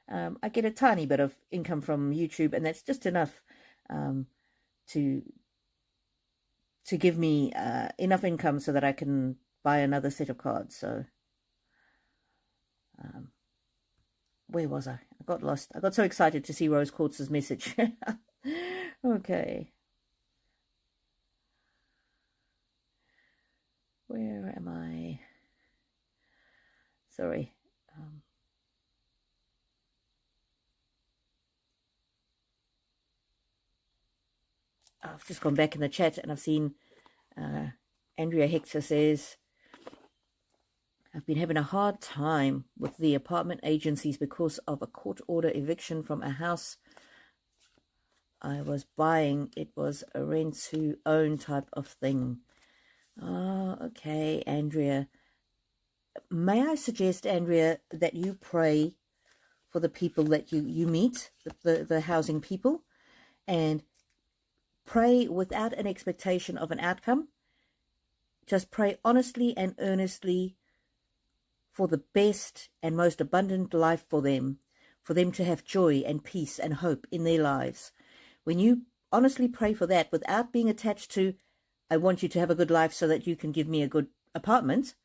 I get a tiny bit of income from YouTube, and that's just enough to give me enough income so that I can buy another set of cards. So where was I? I got lost. I got so excited to see Rose Quartz's message. Okay. Where am I? Sorry. I've just gone back in the chat and I've seen Andrea Hector says, I've been having a hard time with the apartment agencies because of a court order eviction from a house I was buying. It was a rent to own type of thing. Oh, okay, Andrea. May I suggest, Andrea, that you pray for the people that you meet, the housing people, and pray without an expectation of an outcome. Just pray honestly and earnestly for the best and most abundant life for them to have joy and peace and hope in their lives. When you honestly pray for that without being attached to, I want you to have a good life so that you can give me a good apartment,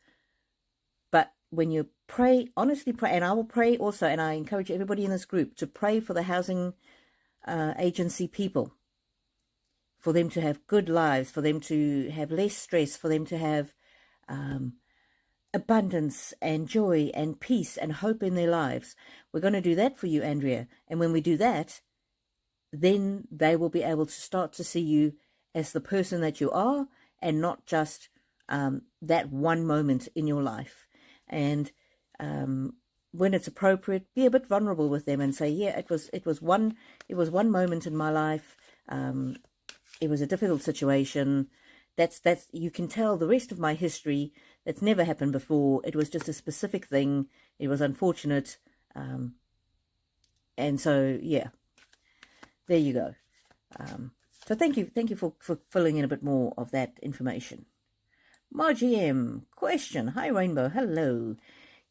but when you pray, honestly pray, and I will pray also, and I encourage everybody in this group to pray for the housing agency people, for them to have good lives, for them to have less stress, for them to have abundance and joy and peace and hope in their lives. We're going to do that for you, Andrea. And when we do that, then they will be able to start to see you as the person that you are, and not just that one moment in your life. And when it's appropriate, be a bit vulnerable with them and say, yeah, it was one moment in my life. It was a difficult situation. That's you can tell the rest of my history. That's never happened before. It was just a specific thing. It was unfortunate. And so, yeah, there you go. So thank you for filling in a bit more of that information. Margie M. Question. Hi, Rainbow. Hello.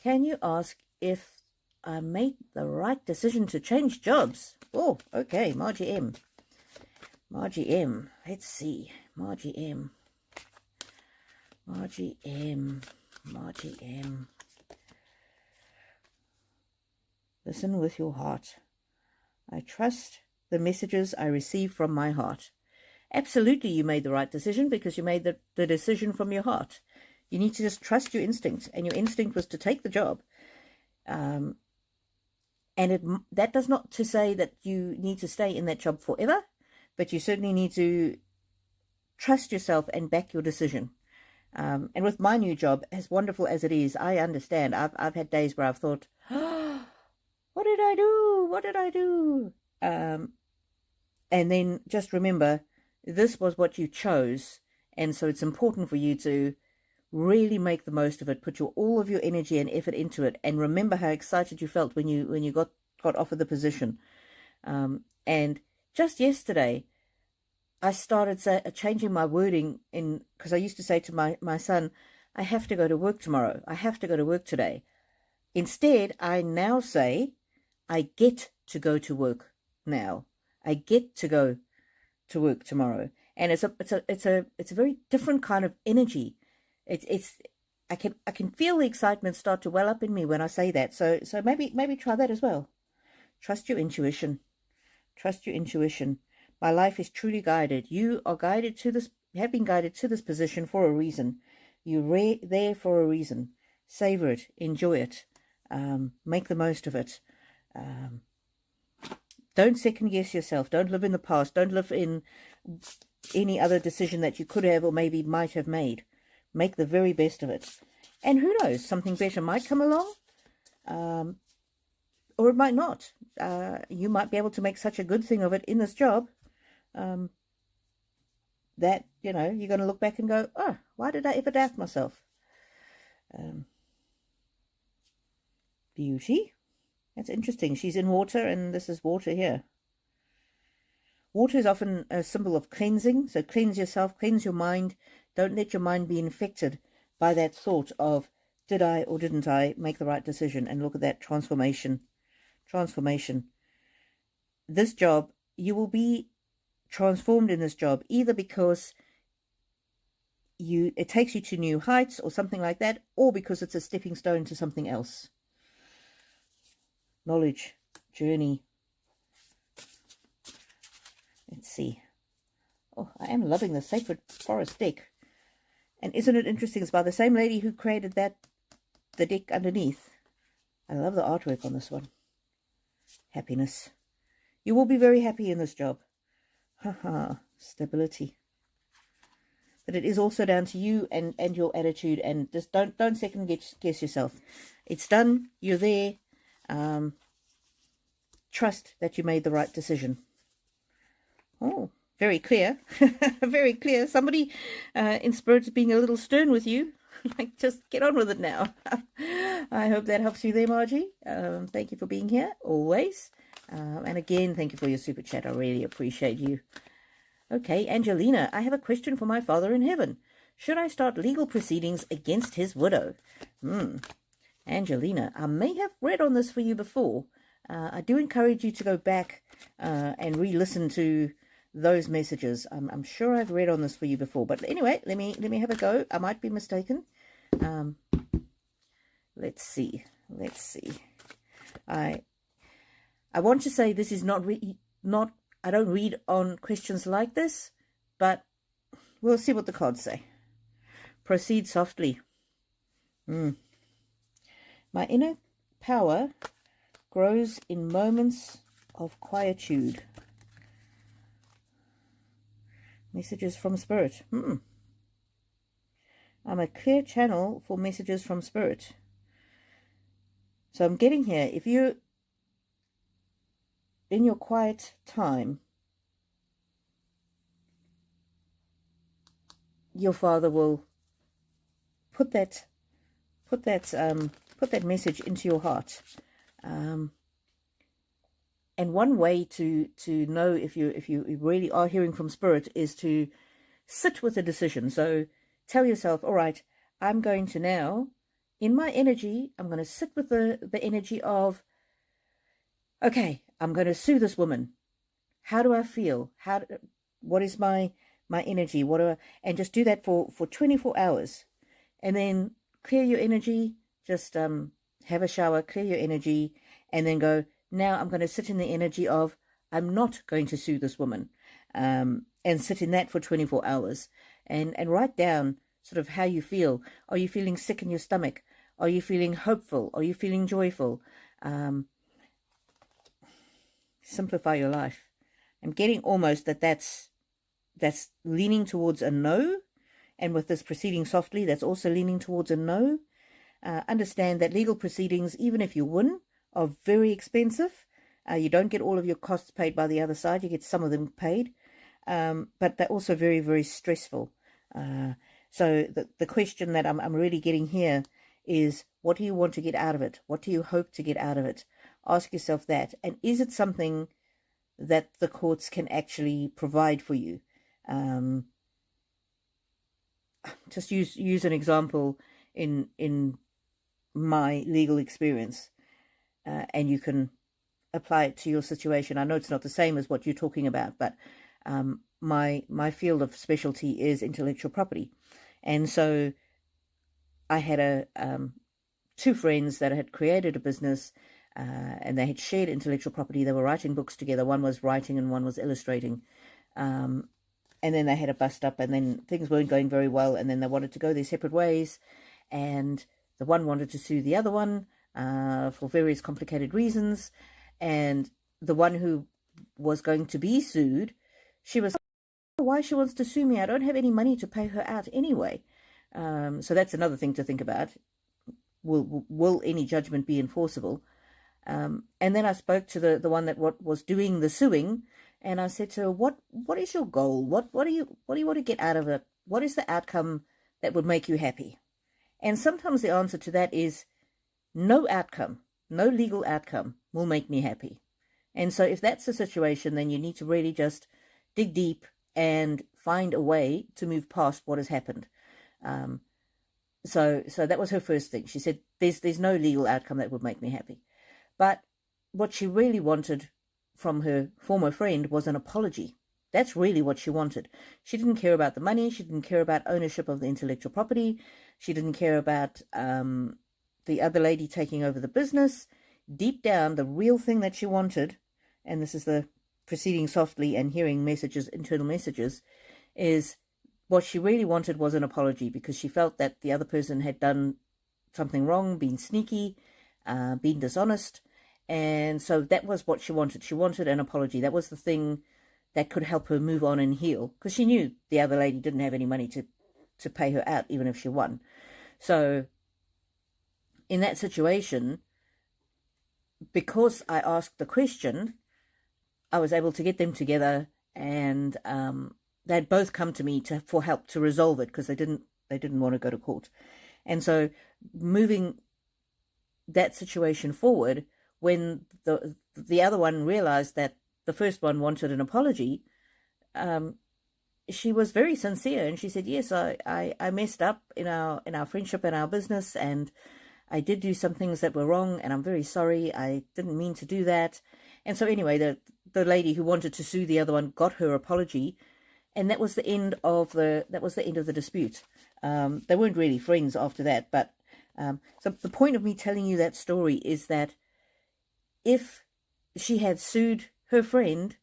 Can you ask if I made the right decision to change jobs? Oh, okay, Margie M. Margie M. Let's see. Margie M. Margie M. Margie M. Listen with your heart. I trust the messages I receive from my heart. Absolutely, you made the right decision because you made the decision from your heart. You need to just trust your instinct, and your instinct was to take the job. And that does not to say that you need to stay in that job forever, but you certainly need to trust yourself and back your decision. And with my new job, as wonderful as it is, I understand. I've had days where I've thought, oh, what did I do? What did I do? And then just remember, this was what you chose. And so it's important for you to really make the most of it. Put all of your energy and effort into it. And remember how excited you felt when you got offered the position. And just yesterday, I started changing my wording because I used to say to my son, I have to go to work tomorrow. I have to go to work today. Instead, I now say, I get to go to work now. I get to go to work tomorrow. And it's a very different kind of energy. I can feel the excitement start to well up in me when I say that. So maybe try that as well. Trust your intuition. Trust your intuition. My life is truly guided. You are guided to this, have been guided to this position for a reason. You're there for a reason. Savor it. Enjoy it. Make the most of it. Don't second guess yourself. Don't live in the past. Don't live in any other decision that you could have or maybe might have made. Make the very best of it. And who knows, something better might come along. or it might not. You might be able to make such a good thing of it in this job that, you know, you're going to look back and go, oh, why did I ever doubt myself? Beauty. That's interesting. She's in water, and this is water here. Water is often a symbol of cleansing. So cleanse yourself, cleanse your mind. Don't let your mind be infected by that thought of, did I or didn't I make the right decision? And look at that transformation. Transformation. This job, you will be transformed in this job, either because it takes you to new heights or something like that, or because it's a stepping stone to something else. Knowledge, journey. Let's see. Oh, I am loving the Sacred Forest deck. And isn't it interesting? It's by the same lady who created the deck underneath. I love the artwork on this one. Happiness. You will be very happy in this job. Haha, stability. But it is also down to you and your attitude, and just don't second guess yourself. It's done. You're there. Trust that you made the right decision. Oh, very clear. Very clear. Somebody in spirit is being a little stern with you. Like, just get on with it now. I hope that helps you there, Margie. Thank you for being here, always. And again, thank you for your super chat. I really appreciate you. Okay, Angelina, I have a question for my father in heaven. Should I start legal proceedings against his widow? Angelina, I may have read on this for you before. I do encourage you to go back and re-listen to those messages. I'm sure I've read on this for you before. But anyway, let me have a go. I might be mistaken. Let's see. I want to say this is not I don't read on questions like this, but we'll see what the cards say. Proceed softly. My inner power grows in moments of quietude. Messages from spirit. I'm a clear channel for messages from spirit. So I'm getting here, if you're in your quiet time, your father will put that message into your heart. And one way to know if you really are hearing from spirit is to sit with a decision. So tell yourself, all right, I'm going to now, in my energy, I'm going to sit with the energy of, okay, I'm going to sue this woman. How do I feel? What is my energy? And just do that for 24 hours. And then clear your energy, just have a shower, clear your energy, and then go, now I'm going to sit in the energy of, I'm not going to sue this woman, and sit in that for 24 hours and write down sort of how you feel. Are you feeling sick in your stomach? Are you feeling hopeful? Are you feeling joyful? Simplify your life. I'm getting almost that's leaning towards a no. And with this proceeding softly, that's also leaning towards a no. Understand that legal proceedings, even if you win, are very expensive. You don't get all of your costs paid by the other side. You get some of them paid. But they're also very, very stressful. So the question that I'm really getting here is, what do you want to get out of it? What do you hope to get out of it? Ask yourself that. And is it something that the courts can actually provide for you? Just use an example in my legal experience, and you can apply it to your situation. I know it's not the same as what you're talking about, but my field of specialty is intellectual property. And so I had two friends that had created a business, and they had shared intellectual property. They were writing books together. One was writing and one was illustrating. And then they had a bust up, and then things weren't going very well, and then they wanted to go their separate ways, and the one wanted to sue the other one for various complicated reasons, and the one who was going to be sued, she was, why she wants to sue me? I don't have any money to pay her out anyway. So that's another thing to think about. Will any judgment be enforceable? And then I spoke to the one that was doing the suing, and I said to her, what is your goal? What do you want to get out of it? What is the outcome that would make you happy? And sometimes the answer to that is no outcome, no legal outcome will make me happy. And so if that's the situation, then you need to really just dig deep and find a way to move past what has happened. So that was her first thing. She said, there's no legal outcome that would make me happy. But what she really wanted from her former friend was an apology. That's really what she wanted. She didn't care about the money. She didn't care about ownership of the intellectual property. She didn't care about the other lady taking over the business. Deep down, the real thing that she wanted, and this is the proceeding softly and hearing messages, internal messages, is what she really wanted was an apology, because she felt that the other person had done something wrong, been sneaky, been dishonest. And so that was what she wanted. She wanted an apology. That was the thing that could help her move on and heal, because she knew the other lady didn't have any money to pay her out, even if she won. So in that situation, because I asked the question, I was able to get them together, and they'd both come to me for help to resolve it, because they didn't want to go to court. And so moving that situation forward, when the other one realized that the first one wanted an apology, she was very sincere, and she said, yes, I messed up in our friendship and our business, and I did do some things that were wrong, and I'm very sorry. I didn't mean to do that. And so anyway, the lady who wanted to sue the other one got her apology, and that was the end of the dispute. They weren't really friends after that, but so the point of me telling you that story is that if she had sued her friend,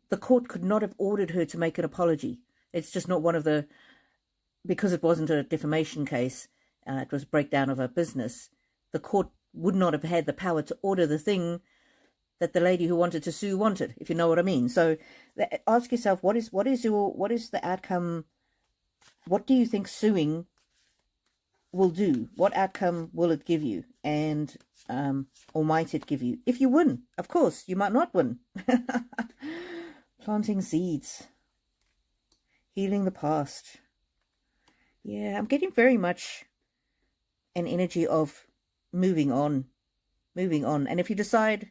the court could not have ordered her to make an apology. It's just not one of the, because it wasn't a defamation case, it was a breakdown of a business, the court would not have had the power to order the thing that the lady who wanted to sue wanted, if you know what I mean. So ask yourself, what is the outcome? What do you think suing will do? What outcome will it give you? And or might it give you? If you win, of course, you might not win. Planting seeds, healing the past. Yeah, I'm getting very much an energy of moving on. And if you decide,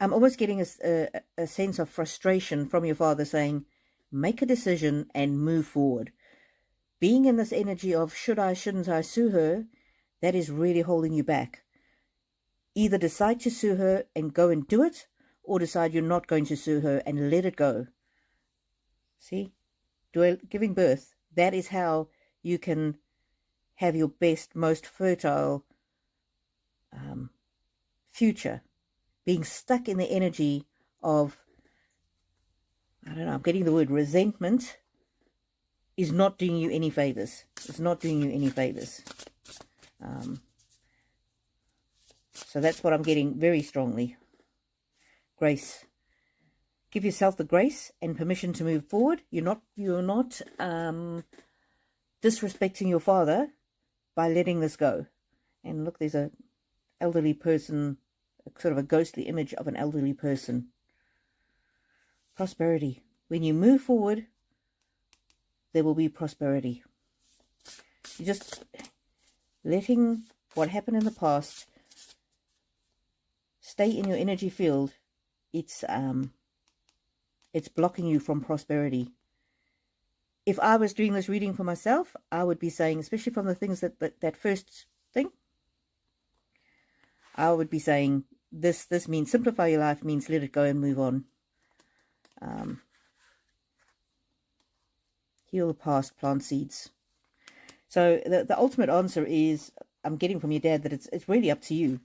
I'm almost getting a sense of frustration from your father saying, make a decision and move forward. Being in this energy of should I, shouldn't I sue her, that is really holding you back. Either decide to sue her and go and do it, or decide you're not going to sue her and let it go. See? Giving birth, that is how you can have your best, most fertile future. Being stuck in the energy of, I don't know, I'm getting the word resentment, is not doing you any favors. It's not doing you any favors. So that's what I'm getting very strongly. Grace. Give yourself the grace and permission to move forward. You're not disrespecting your father by letting this go. And look, there's a elderly person, sort of a ghostly image of an elderly person. Prosperity. When you move forward, there will be prosperity. You're just letting what happened in the past stay in your energy field. It's blocking you from prosperity. If I was doing this reading for myself, I would be saying, especially from the things that first thing, I would be saying, this means simplify your life, means let it go and move on. Heal the past, plant seeds. So the ultimate answer is, I'm getting from your dad that it's really up to you.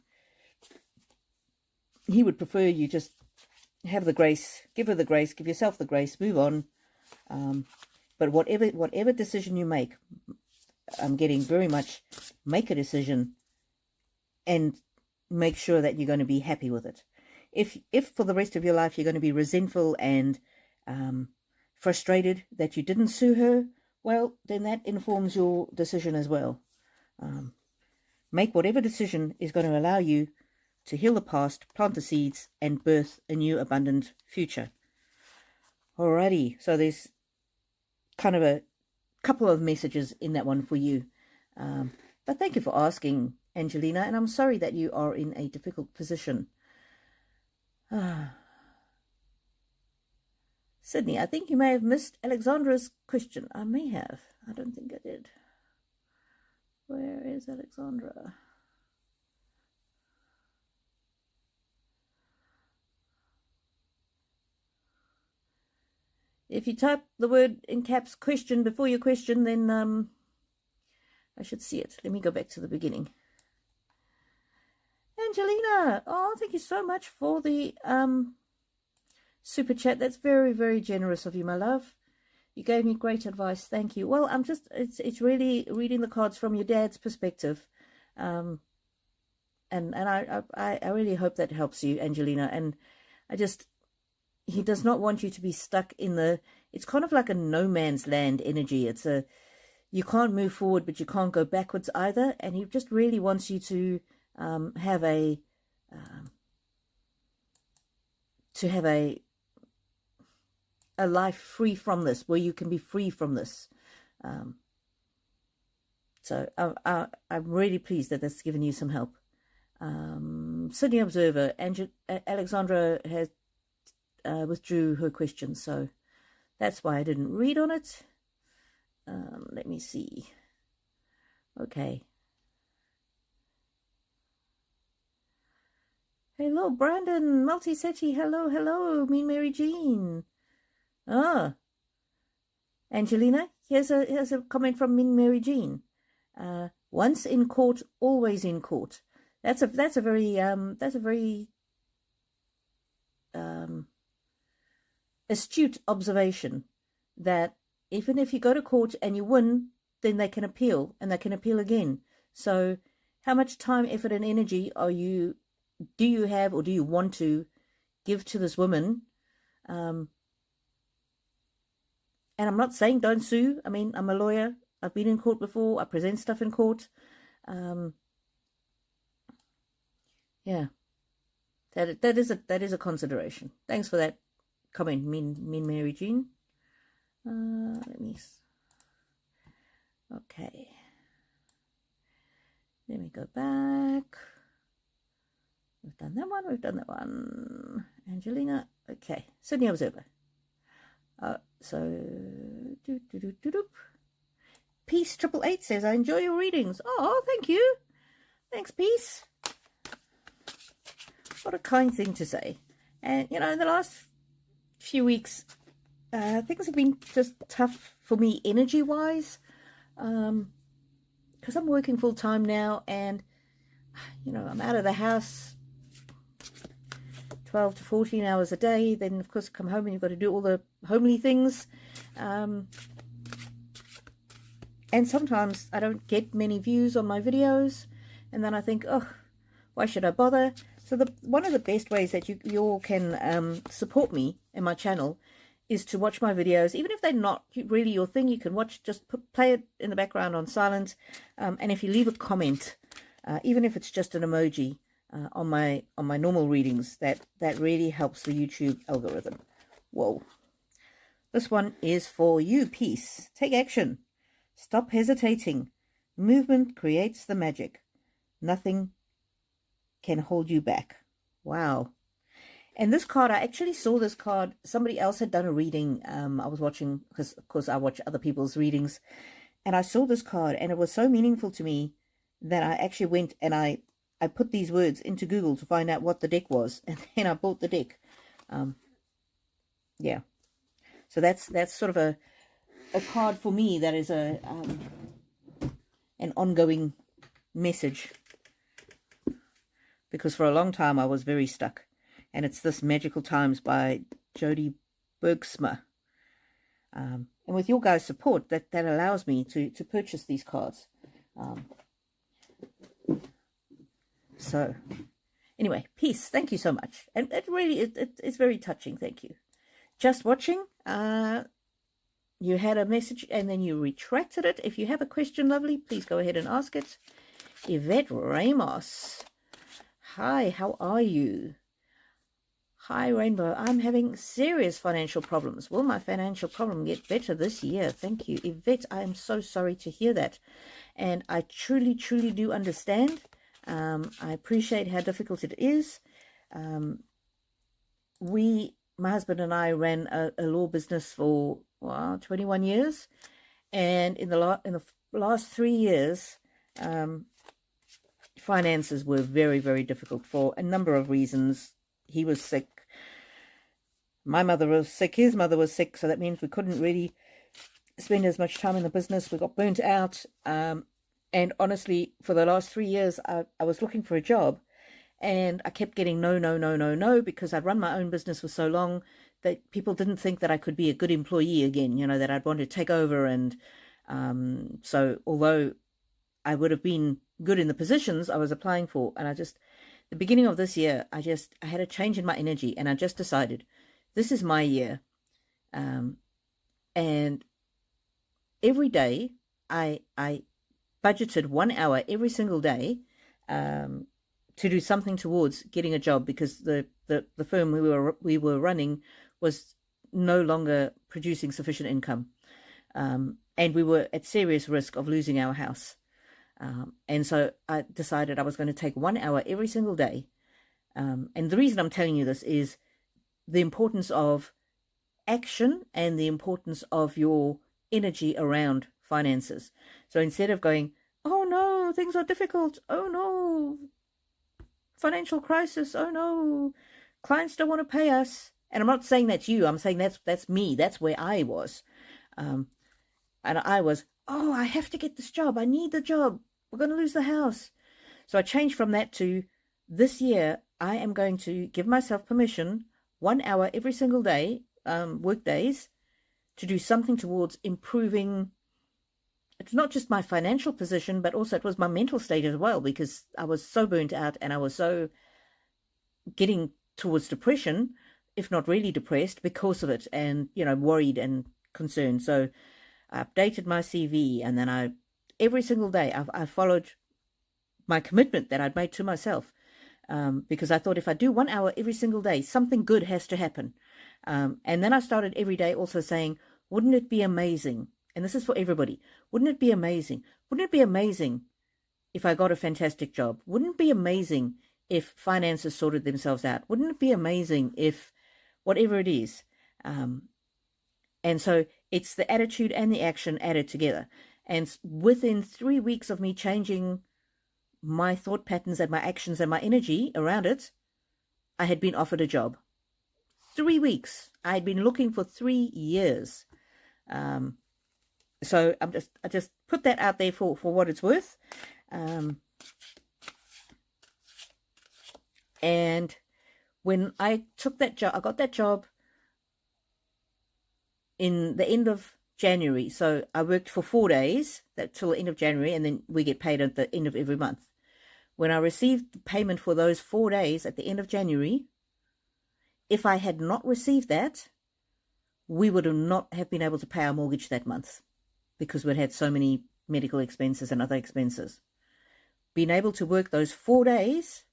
He would prefer you just have the grace, give her the grace, give yourself the grace, move on. But whatever decision you make, I'm getting very much, make a decision and make sure that you're going to be happy with it. If for the rest of your life you're going to be resentful and frustrated that you didn't sue her, well, then that informs your decision as well. Make whatever decision is going to allow you to heal the past, plant the seeds, and birth a new abundant future. Alrighty, so there's kind of a couple of messages in that one for you. But thank you for asking, Angelina, and I'm sorry that you are in a difficult position. Sydney, I think you may have missed Alexandra's question. I may have. I don't think I did. Where is Alexandra? If you type the word in caps question before your question, then I should see it. Let me go back to the beginning. Angelina, oh, thank you so much for the super chat. That's very, very generous of you, my love. You gave me great advice. Thank you. Well, it's really reading the cards from your dad's perspective. And I really hope that helps you, Angelina. And he does not want you to be stuck in it's kind of like a no man's land energy. You can't move forward, but you can't go backwards either. And he just really wants you to have a life free from this, where you can be free from this. So I'm really pleased that that's given you some help. Sydney Observer, Alexandra has withdrew her question, so that's why I didn't read on it. Let me see. Okay. Hello, Brandon, Multi-Seti, hello, Mean Mary Jean. Angelina, here's a comment from Mean Mary Jean. Once in court, always in court. That's a very astute observation, that even if you go to court and you win, then they can appeal, and they can appeal again. So how much time, effort, and energy do you have, or do you want to give to this woman? And I'm not saying don't sue. I mean, I'm a lawyer. I've been in court before. I present stuff in court. Yeah, that is a consideration. Thanks for that comment, Mean Mary Jean. Okay. Let me go back. We've done that one. Angelina. Okay. Sydney Observer. Peace 888 says, I enjoy your readings. Oh, thank you. Thanks, Peace. What a kind thing to say. And, in the last few weeks, things have been just tough for me energy-wise. Because I'm working full-time now, and, I'm out of the house 12 to 14 hours a day. Then, of course, come home and you've got to do all the homely things. And sometimes I don't get many views on my videos. And then I think, oh, why should I bother? So one of the best ways that you all can support me and my channel is to watch my videos. Even if they're not really your thing, you can watch, just play it in the background on silent. And if you leave a comment, even if it's just an emoji, on my normal readings, that really helps the YouTube algorithm. Whoa. This one is for you, Peace. Take action. Stop hesitating. Movement creates the magic. Nothing can hold you back. Wow. And this card, I actually saw this card. Somebody else had done a reading. I was watching, because of course I watch other people's readings. And I saw this card, and it was so meaningful to me that I actually went and I put these words into Google to find out what the deck was, and then I bought the deck. Yeah. So that's sort of a card for me that is an ongoing message, because for a long time I was very stuck. And it's this Magical Times by Jody Bergsma. And with your guys' support, that allows me to purchase these cards. So, anyway, Peace. Thank you so much. And it really, it's very touching. Thank you. Just watching. You had a message and then you retracted it. If you have a question, lovely, please go ahead and ask it. Yvette Ramos. Hi, how are you? Hi, Rainbow. I'm having serious financial problems. Will my financial problem get better this year? Thank you. Yvette, I am so sorry to hear that. And I truly, truly do understand. I appreciate how difficult it is. My husband and I ran a law business for 21 years. And in the last 3 years, finances were very, very difficult for a number of reasons. He was sick. My mother was sick. His mother was sick. So that means we couldn't really spend as much time in the business. We got burnt out. And honestly, for the last 3 years, I was looking for a job. And I kept getting no, no, no, no, no, because I'd run my own business for so long that people didn't think that I could be a good employee again, that I'd want to take over. And so although I would have been good in the positions I was applying for, and the beginning of this year, I had a change in my energy, and I just decided this is my year. And every day I budgeted 1 hour every single day to do something towards getting a job, because the firm we were running was no longer producing sufficient income, and we were at serious risk of losing our house. And so I decided I was going to take 1 hour every single day. And the reason I'm telling you this is the importance of action and the importance of your energy around finances. So instead of going, oh no, things are difficult, oh no, financial crisis, oh no, clients don't want to pay us. And I'm not saying that's you, I'm saying that's me, that's where I was. And I was, oh, I have to get this job, I need the job, we're going to lose the house. So I changed from that to, this year I am going to give myself permission 1 hour every single day, work days, to do something towards improving. It's not just my financial position, but also it was my mental state as well, because I was so burnt out and I was so getting towards depression, if not really depressed because of it, and worried and concerned. So I updated my CV, and then every single day I followed my commitment that I'd made to myself, because I thought if I do 1 hour every single day, something good has to happen. And then I started every day also saying, wouldn't it be amazing? And this is for everybody. Wouldn't it be amazing? Wouldn't it be amazing if I got a fantastic job? Wouldn't it be amazing if finances sorted themselves out? Wouldn't it be amazing if whatever it is? And so it's the attitude and the action added together. And within 3 weeks of me changing my thought patterns and my actions and my energy around it, I had been offered a job. 3 weeks. I had been looking for 3 years. So I just put that out there for what it's worth. And when I took that job, I got that job in the end of January. So I worked for 4 days, till the end of January, and then we get paid at the end of every month. When I received the payment for those 4 days at the end of January, if I had not received that, we would have not have been able to pay our mortgage that month, because we'd had so many medical expenses and other expenses. Being able to work those 4 days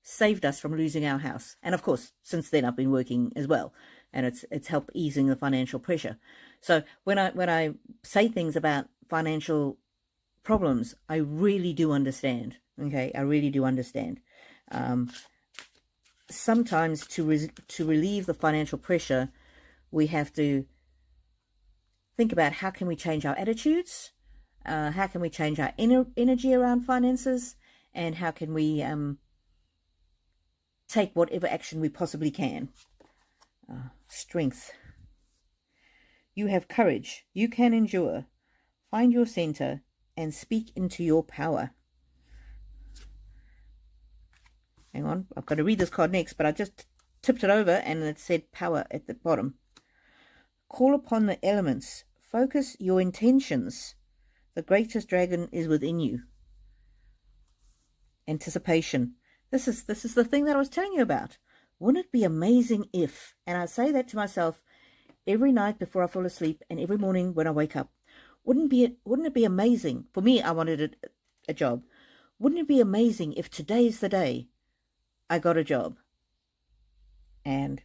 saved us from losing our house. And of course, since then I've been working as well, and it's helped easing the financial pressure. So when I say things about financial problems, I really do understand. Okay, I really do understand. Sometimes to relieve the financial pressure, we have to think about how can we change our attitudes, how can we change our energy around finances, and how can we take whatever action we possibly can. Strength. You have courage. You can endure. Find your center and speak into your power. Hang on, I've got to read this card next, but I just tipped it over and it said power at the bottom. Call upon the elements. Focus your intentions. The greatest dragon is within you. Anticipation. This is the thing that I was telling you about. Wouldn't it be amazing if, and I say that to myself every night before I fall asleep and every morning when I wake up. Wouldn't it be amazing? For me, I wanted a job. Wouldn't it be amazing if today's the day I got a job. And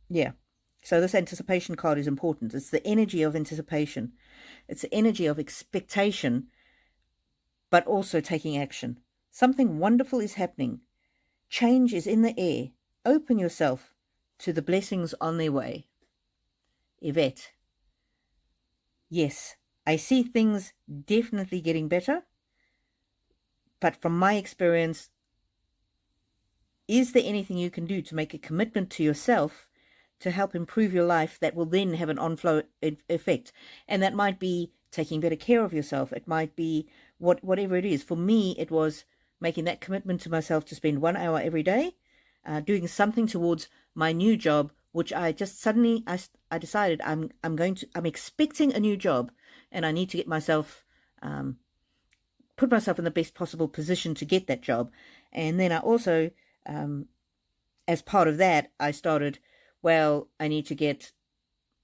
yeah, so this anticipation card is important. It's the energy of anticipation. It's the energy of expectation, but also taking action. Something wonderful is happening. Change is in the air. Open yourself to the blessings on their way. Yvette. Yes, I see things definitely getting better. But from my experience, is there anything you can do to make a commitment to yourself to help improve your life that will then have an on-flow effect? And that might be taking better care of yourself. It might be whatever it is. For me, it was making that commitment to myself to spend 1 hour every day, doing something towards my new job, which I just suddenly, I decided I'm expecting a new job, and I need to get myself, put myself in the best possible position to get that job. And then I also, as part of that, I started, well, I need to get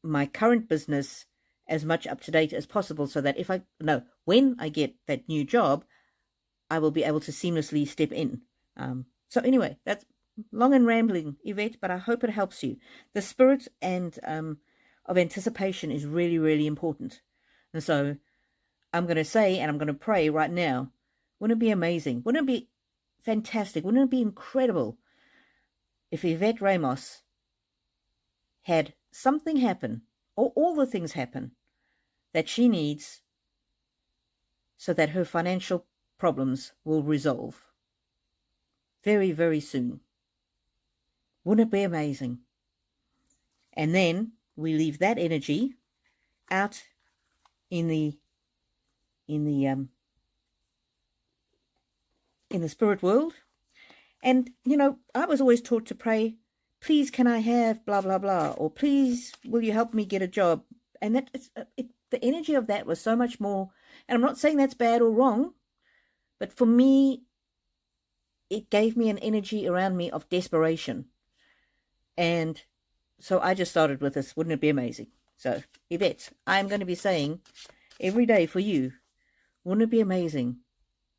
my current business as much up to date as possible so that when I get that new job, I will be able to seamlessly step in. So anyway, that's long and rambling, Yvette, but I hope it helps you. The spirit and of anticipation is really, really important. And so I'm going to say, and I'm going to pray right now, wouldn't it be amazing? Wouldn't it be fantastic? Wouldn't it be incredible if Yvette Ramos had something happen, or all the things happen that she needs so that her financial problems will resolve very, very soon? Wouldn't it be amazing? And then we leave that energy out in the spirit world. And I was always taught to pray, please can I have blah blah blah, or please will you help me get a job? And that the energy of that was so much more. And I'm not saying that's bad or wrong, but for me, it gave me an energy around me of desperation. And so I just started with this. Wouldn't it be amazing? So Yvette, I'm going to be saying every day for you, wouldn't it be amazing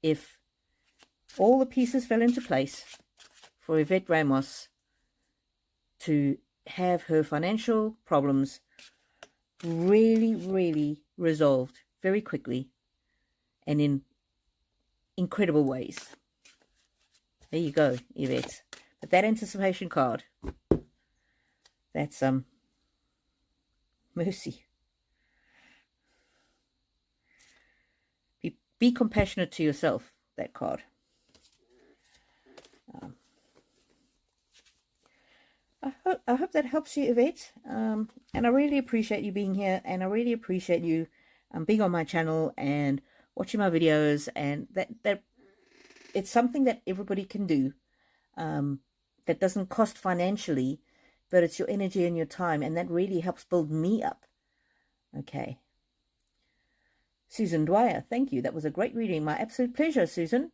if all the pieces fell into place for Yvette Ramos to have her financial problems really, really resolved very quickly and in incredible ways. There you go, Yvette. But that anticipation card, that's mercy. Be compassionate to yourself, that card. I hope that helps you, Yvette. And I really appreciate you being here, and I really appreciate you being on my channel and watching my videos, and that it's something that everybody can do, that doesn't cost financially, but it's your energy and your time, and that really helps build me up. Okay. Susan Dwyer, thank you. That was a great reading. My absolute pleasure, Susan.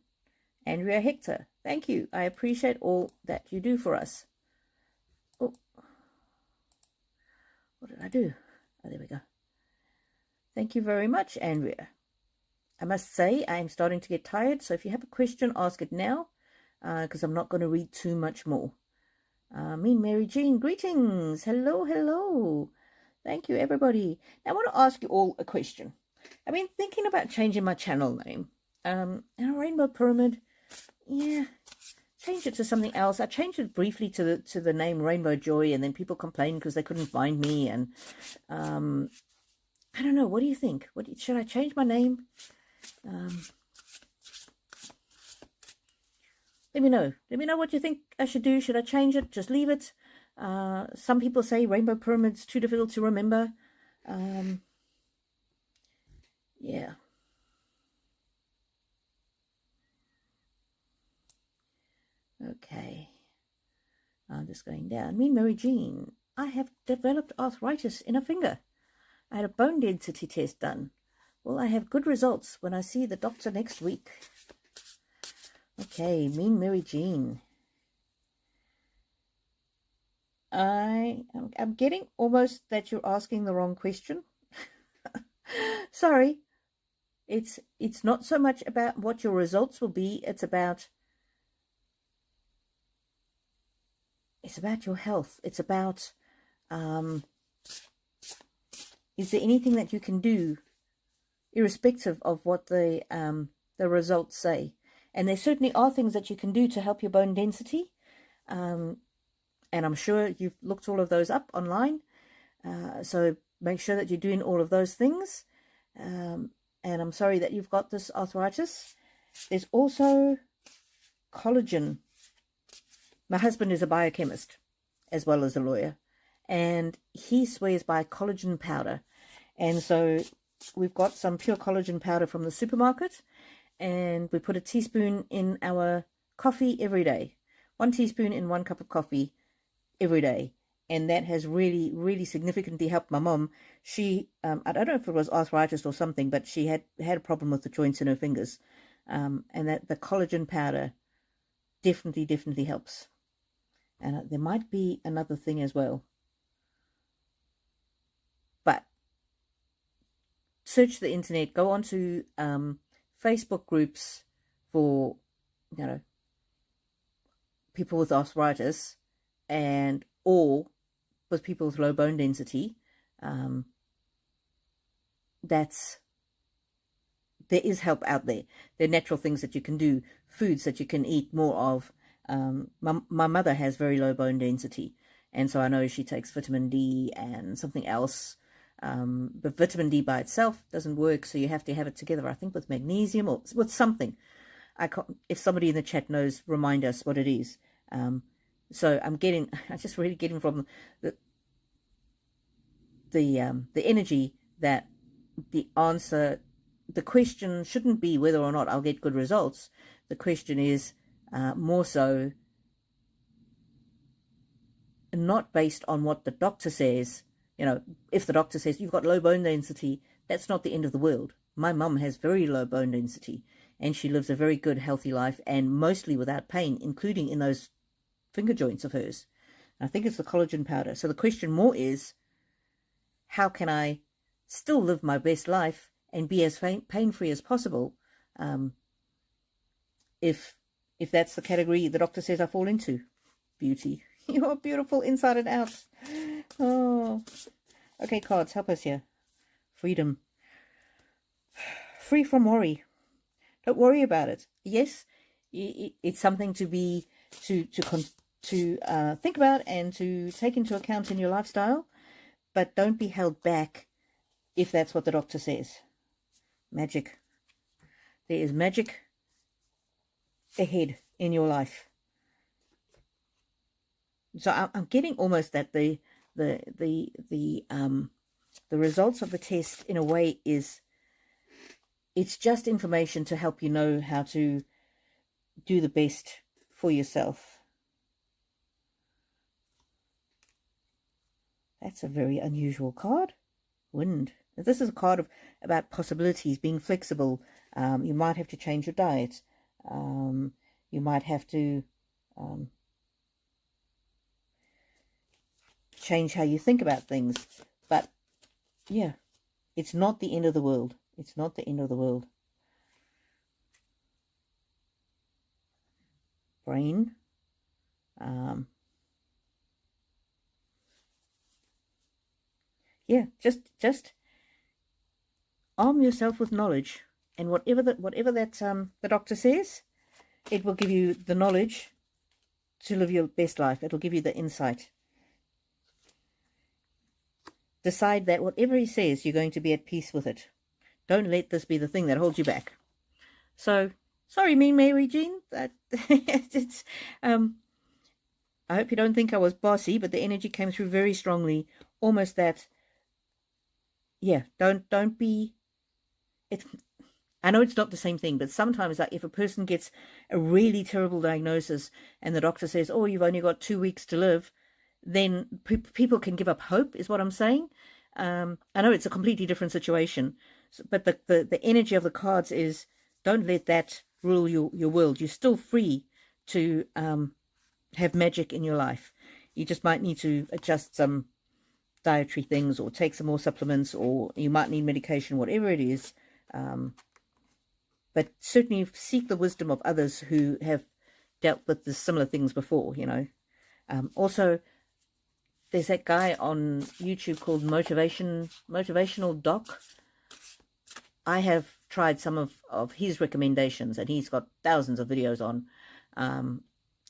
Andrea Hector, thank you. I appreciate all that you do for us. Oh, what did I do? Oh, there we go. Thank you very much, Andrea. I must say I am starting to get tired, so if you have a question, ask it now, because I'm not going to read too much more. Me, Mary Jean, greetings. Hello, hello. Thank you, everybody. Now, I want to ask you all a question. I've been thinking about changing my channel name. And a Rainbow Pyramid, yeah, change it to something else. I changed it briefly to the name Rainbow Joy, and then people complained because they couldn't find me. And I don't know. What do you think? Should I change my name? Let me know. Let me know what you think I should do. Should I change it? Just leave it? Some people say Rainbow Pyramid's too difficult to remember. Yeah. Okay. I'm just going down. Me, Mary Jean. I have developed arthritis in a finger. I had a bone density test done. Will I have good results when I see the doctor next week? Okay, Mean Mary Jean. I'm getting almost that you're asking the wrong question. Sorry. It's not so much about what your results will be. It's about it's about your health. It's about, is there anything that you can do irrespective of what the results say? And there certainly are things that you can do to help your bone density. And I'm sure you've looked all of those up online. So make sure that you're doing all of those things. And I'm sorry that you've got this arthritis. There's also collagen. My husband is a biochemist as well as a lawyer, and he swears by collagen powder. And so we've got some pure collagen powder from the supermarket, and we put a teaspoon in our coffee every day. 1 teaspoon in 1 cup of coffee every day. And that has really, really significantly helped my mom. She, I don't know if it was arthritis or something, but she had a problem with the joints in her fingers. And that the collagen powder definitely helps. And there might be another thing as well. But search the internet, go onto Facebook groups for, people with arthritis, and or with people with low bone density. There is help out there. There are natural things that you can do, foods that you can eat more of. My mother has very low bone density, and so I know she takes vitamin D and something else. But vitamin D by itself doesn't work, so you have to have it together, I think, with magnesium or with something. If somebody in the chat knows, remind us what it is. So I'm just really getting from the energy that the answer, the question shouldn't be whether or not I'll get good results. The question is more so not based on what the doctor says. If the doctor says you've got low bone density, that's not the end of the world. My mum has very low bone density, and she lives a very good, healthy life, and mostly without pain, including in those finger joints of hers. I think it's the collagen powder. So the question more is, how can I still live my best life and be as pain-free as possible, if that's the category the doctor says I fall into? Beauty. You're beautiful inside and out. Oh, okay, cards, help us here. Freedom. Free from worry. Don't worry about it. Yes, it's something to think about and to take into account in your lifestyle, but don't be held back if that's what the doctor says. Magic. There is magic ahead in your life. So I'm getting almost that the results of the test, in a way, it's just information to help you know how to do the best for yourself. That's a very unusual card. Wind. This is a card about possibilities, being flexible. You might have to change your diet. You might have to change how you think about things. But yeah, it's not the end of the world. It's not the end of the world. Brain. Yeah, just arm yourself with knowledge, and whatever that the doctor says, it will give you the knowledge to live your best life. It'll give you the insight. Decide that whatever he says, you're going to be at peace with it. Don't let this be the thing that holds you back. So, sorry, me, Mary Jean. It's I hope you don't think I was bossy, but the energy came through very strongly. Almost that. Yeah, don't be. I know it's not the same thing, but sometimes, like, if a person gets a really terrible diagnosis and the doctor says, "Oh, you've only got 2 weeks to live," then people can give up hope, is what I'm saying. I know it's a completely different situation, but the energy of the cards is, don't let that rule your world. You're still free to have magic in your life. You just might need to adjust some dietary things, or take some more supplements, or you might need medication, whatever it is. But certainly seek the wisdom of others who have dealt with the similar things before, Also, there's that guy on YouTube called Motivational Doc. I have tried some of his recommendations, and he's got thousands of videos on.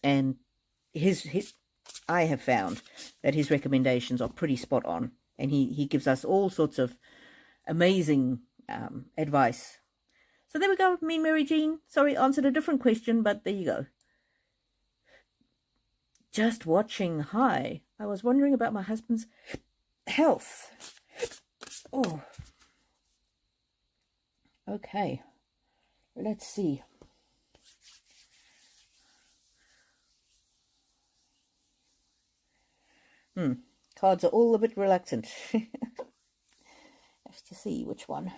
And I have found that his recommendations are pretty spot on. And he gives us all sorts of amazing advice. So there we go, Mean Mary Jean. Sorry, answered a different question, but there you go. Just watching. Hi. I was wondering about my husband's health. Oh. Okay. Let's see. Cards are all a bit reluctant. Have to see which one.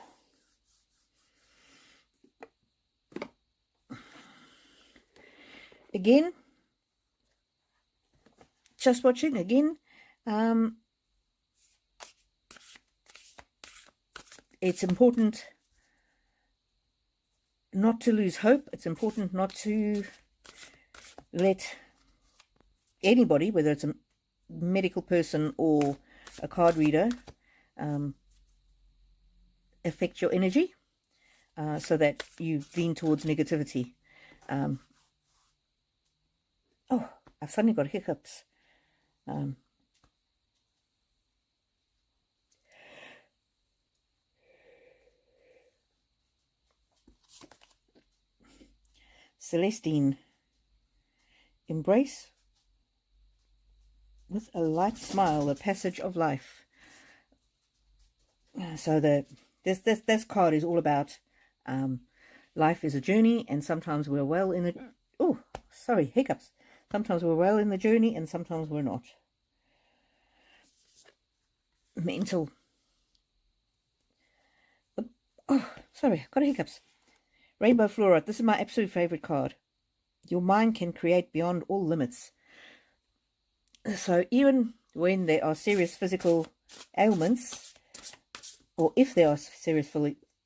Again, just watching again. It's important not to lose hope. It's important not to let anybody, whether it's a medical person or a card reader, affect your energy, so that you lean towards negativity. Oh, I've suddenly got hiccups. Celestine, embrace with a light smile the passage of life. So this card is all about life is a journey, and sometimes we're well in the... Oh, sorry, hiccups. Sometimes we're well in the journey, and sometimes we're not. Mental. Oh, sorry, got hiccups. Rainbow Flora. This is my absolute favorite card. Your mind can create beyond all limits. So even when there are serious physical ailments, or if there are serious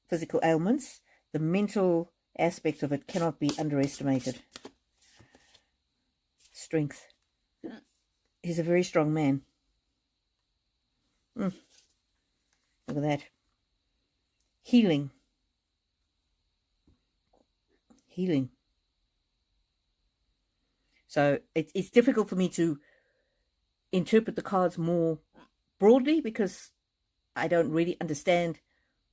physical ailments, the mental aspect of it cannot be underestimated. Strength. He's a very strong man. Look at that. Healing. Healing. So it's difficult for me to interpret the cards more broadly because I don't really understand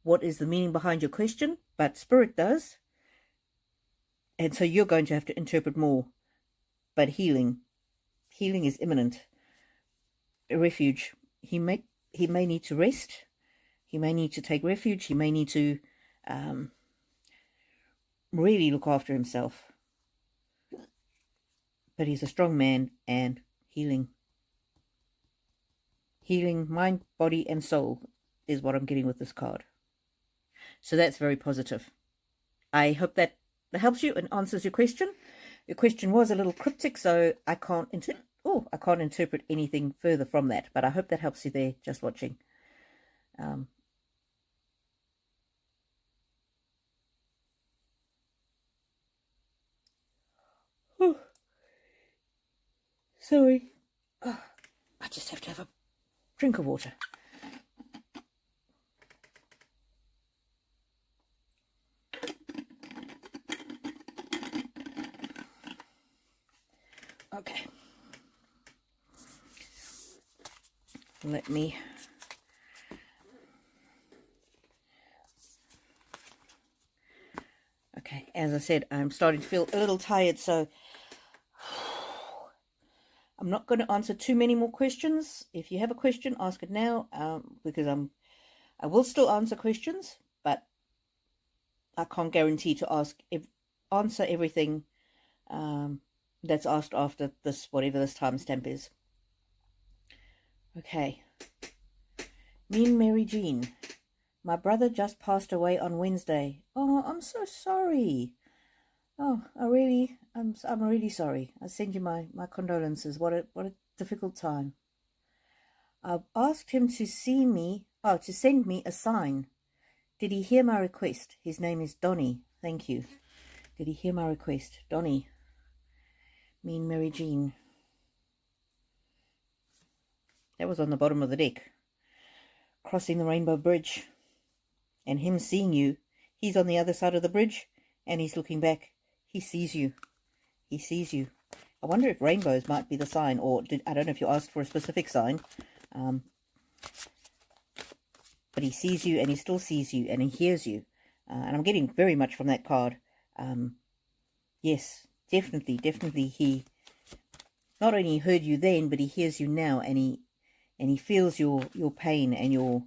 what is the meaning behind your question, but Spirit does. And so you're going to have to interpret more. But healing is imminent. A refuge. He may need to rest. He may need to take refuge. He may need to really look after himself. But he's a strong man, and healing. Healing mind, body, and soul is what I'm getting with this card. So that's very positive. I hope that helps you and answers your question. Your question was a little cryptic, so I can't interpret anything further from that. But I hope that helps you there, just watching. Sorry. Oh, I just have to have a drink of water. Okay. Let me... Okay, as I said, I'm starting to feel a little tired, so I'm not going to answer too many more questions. If you have a question, ask it now, because I will still answer questions, but I can't guarantee to answer everything that's asked after this, whatever this timestamp is. Okay. Mean Mary Jean. My brother just passed away on Wednesday. Oh, I'm so sorry. Oh, I'm really sorry. I send you my condolences. What a difficult time. I've asked him to send me a sign. Did he hear my request? His name is Donnie. Thank you. Did he hear my request? Donnie. Mean Mary Jean. That was on the bottom of the deck. Crossing the Rainbow Bridge. And him seeing you. He's on the other side of the bridge. And he's looking back. He sees you. He sees you. I wonder if rainbows might be the sign. Or I don't know if you asked for a specific sign. But he sees you and he still sees you and he hears you. And I'm getting very much from that card. Yes, definitely he not only heard you then, but he hears you now, and he feels your pain and your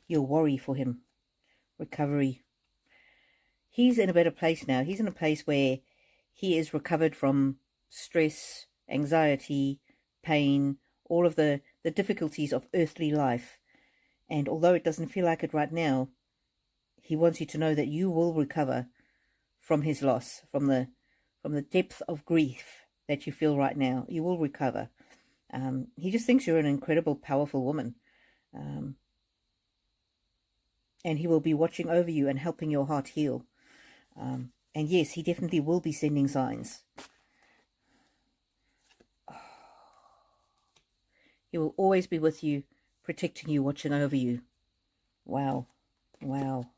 worry for him. Recovery. He's in a better place now. He's in a place where he is recovered from stress, anxiety, pain, all of the difficulties of earthly life. And although it doesn't feel like it right now, he wants you to know that you will recover from his loss, from the depth of grief that you feel right now. You will recover. He just thinks you're an incredible, powerful woman. And he will be watching over you and helping your heart heal. And yes, he definitely will be sending signs. He will always be with you, protecting you, watching over you. Wow. Wow.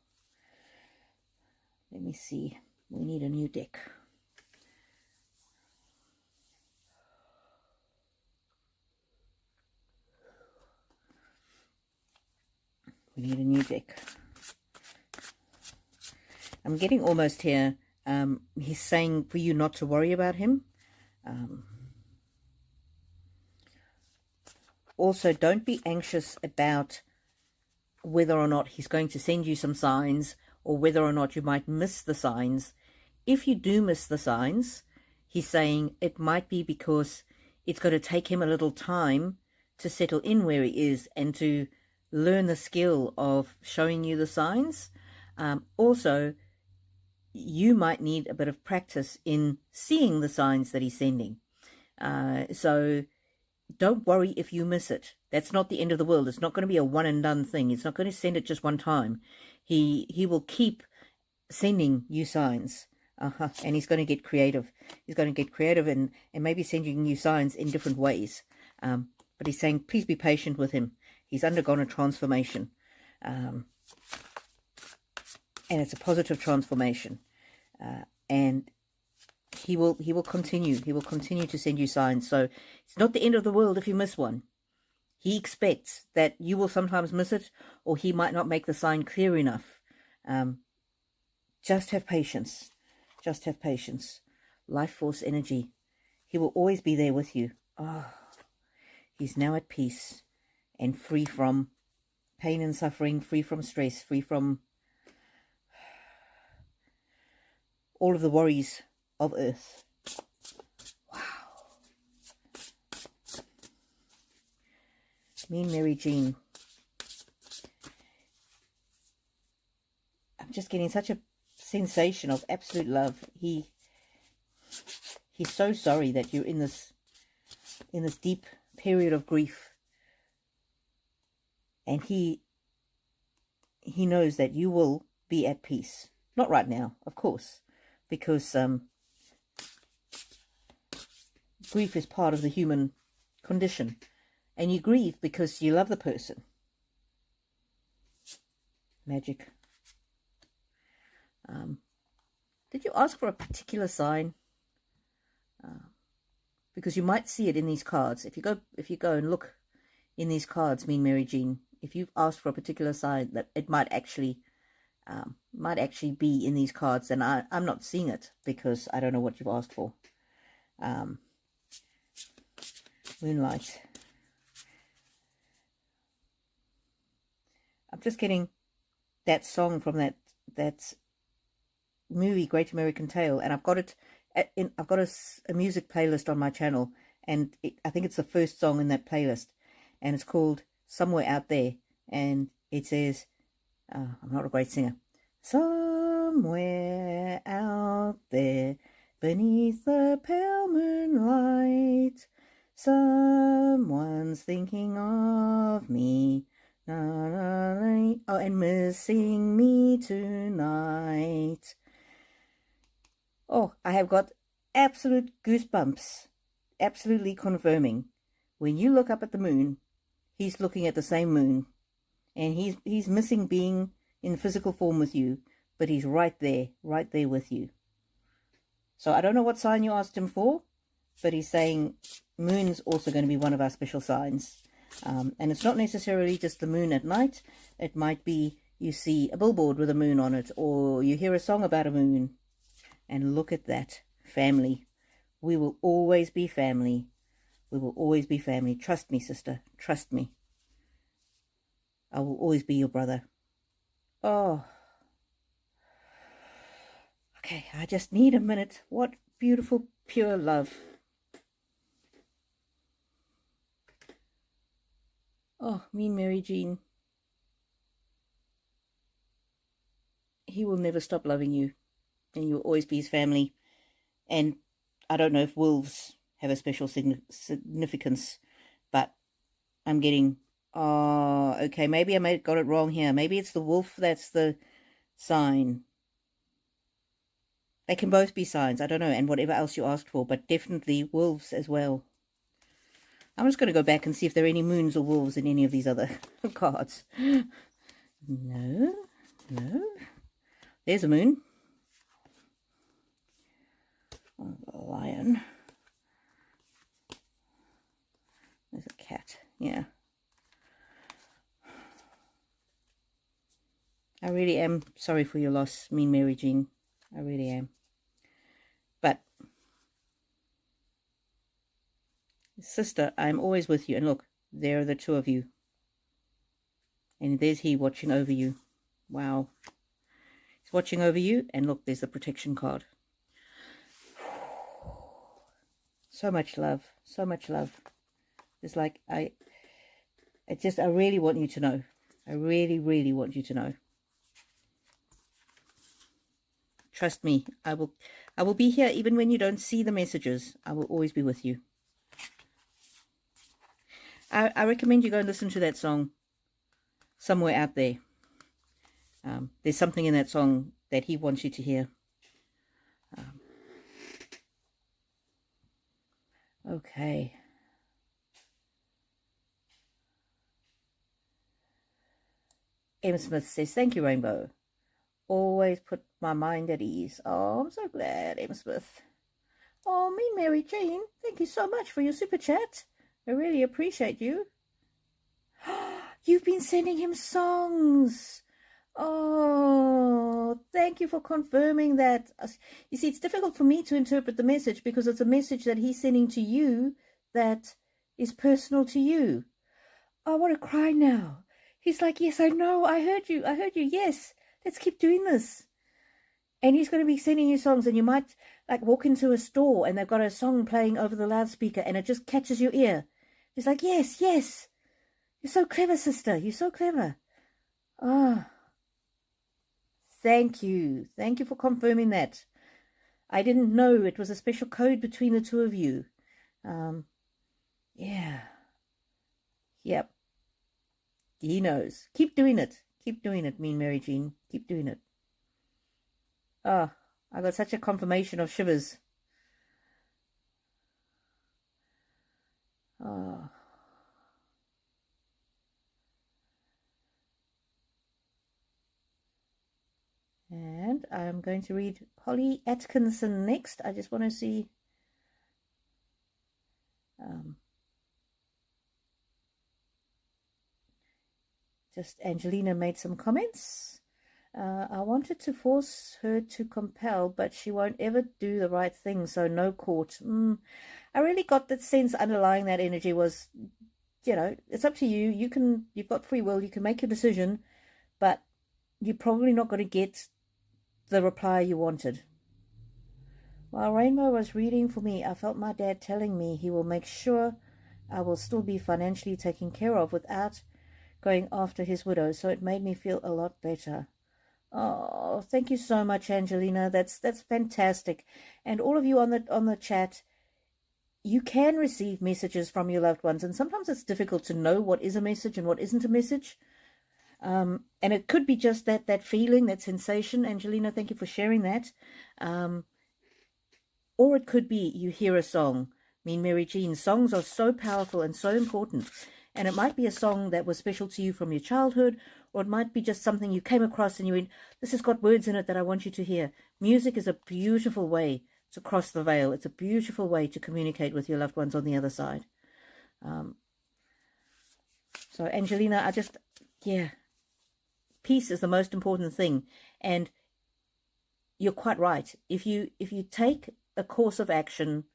Let me see. We need a new deck. We need a new deck. I'm getting almost here. He's saying for you not to worry about him. Also, don't be anxious about whether or not he's going to send you some signs, or whether or not you might miss the signs. If you do miss the signs, he's saying it might be because it's going to take him a little time to settle in where he is and to learn the skill of showing you the signs. Also, you might need a bit of practice in seeing the signs that he's sending. So don't worry if you miss it. That's not the end of the world. It's not going to be a one and done thing. It's not going to send it just one time. He will keep sending you signs. And he's going to get creative. He's going to get creative and maybe sending you signs in different ways. But he's saying, please be patient with him. He's undergone a transformation. And it's a positive transformation. And he will continue. He will continue to send you signs. So it's not the end of the world if you miss one. He expects that you will sometimes miss it, or he might not make the sign clear enough. Just have patience. Just have patience. Life force energy. He will always be there with you. He's now at peace and free from pain and suffering, free from stress, free from all of the worries of earth. Wow. Mean Mary Jean. I'm just getting such a sensation of absolute love. He's so sorry that you're in this deep period of grief. And he knows that you will be at peace. Not right now, of course, because grief is part of the human condition. And you grieve because you love the person. Magic. Did you ask for a particular sign? Because you might see it in these cards. If you go and look in these cards, Mean Mary Jean, if you've asked for a particular sign, that it might actually be in these cards, and I'm not seeing it because I don't know what you've asked for. Moonlight. I'm just getting that song from that movie, Great American Tale, and I've got it. I've got a music playlist on my channel, and I think it's the first song in that playlist, and it's called Somewhere Out There, and it says, I'm not a great singer. Somewhere out there, beneath the pale moonlight, someone's thinking of me. And missing me tonight. Oh, I have got absolute goosebumps absolutely confirming, when you look up at the moon, he's looking at the same moon, and he's missing being in physical form with you, but he's right there with you. So I don't know what sign you asked him for, but he's saying moon's also going to be one of our special signs. And it's not necessarily just the moon at night. It might be you see a billboard with a moon on it, or you hear a song about a moon. And look at that. Family. We will always be family. We will always be family. Trust me, sister. Trust me. I will always be your brother. Oh. Okay, I just need a minute. What beautiful, pure love. Oh, mean Mary Jean. He will never stop loving you, and you will always be his family. And I don't know if wolves have a special significance, but I'm getting, oh, okay, maybe I got it wrong here. Maybe it's the wolf that's the sign. They can both be signs, I don't know, and whatever else you asked for, but definitely wolves as well. I'm just going to go back and see if there are any moons or wolves in any of these other cards. No. There's a moon. Oh, a lion. There's a cat. Yeah. I really am sorry for your loss, mean Mary Jean. I really am. But, sister, I'm always with you. And look, there are the two of you. And there's he watching over you. Wow. He's watching over you. And look, there's the protection card. So much love. So much love. It's like, I really want you to know. I really, really want you to know. Trust me, I will be here even when you don't see the messages. I will always be with you. I recommend you go and listen to that song, Somewhere Out There. There's something in that song that he wants you to hear. Okay. M. Smith says, thank you, Rainbow. Always put my mind at ease. Oh, I'm so glad, M. Smith. Oh, mean Mary Jane, thank you so much for your super chat. I really appreciate you. You've been sending him songs. Oh, thank you for confirming that. You see, it's difficult for me to interpret the message because it's a message that he's sending to you that is personal to you. Oh, I want to cry now. He's like, yes, I know. I heard you. Yes. Let's keep doing this. And he's going to be sending you songs, and you might like walk into a store and they've got a song playing over the loudspeaker and it just catches your ear. He's like, yes. You're so clever, sister. You're so clever. Oh, thank you. Thank you for confirming that. I didn't know it was a special code between the two of you. Yeah. Yep. He knows. Keep doing it. Keep doing it, mean Mary Jean. Keep doing it. Oh, I got such a confirmation of shivers. Oh. And I'm going to read Holly Atkinson next. I just want to see. Just Angelina made some comments. I wanted to force her to compel, but she won't ever do the right thing, so no court. I really got that sense underlying that energy was, you know, it's up to you. You've got free will. You can make your decision, but you're probably not going to get the reply you wanted. While Rainbow was reading for me, I felt my dad telling me he will make sure I will still be financially taken care of without going after his widow, so it made me feel a lot better. Oh, thank you so much, Angelina. That's fantastic. And all of you on the chat, you can receive messages from your loved ones, and sometimes it's difficult to know what is a message and what isn't a message. And it could be just that feeling, that sensation. Angelina, thank you for sharing that. Or it could be you hear a song. Mean Mary Jean. Songs are so powerful and so important. And it might be a song that was special to you from your childhood, or it might be just something you came across and you went, this has got words in it that I want you to hear. Music is a beautiful way to cross the veil. It's a beautiful way to communicate with your loved ones on the other side. So Angelina, peace is the most important thing. And you're quite right. If you take a course of action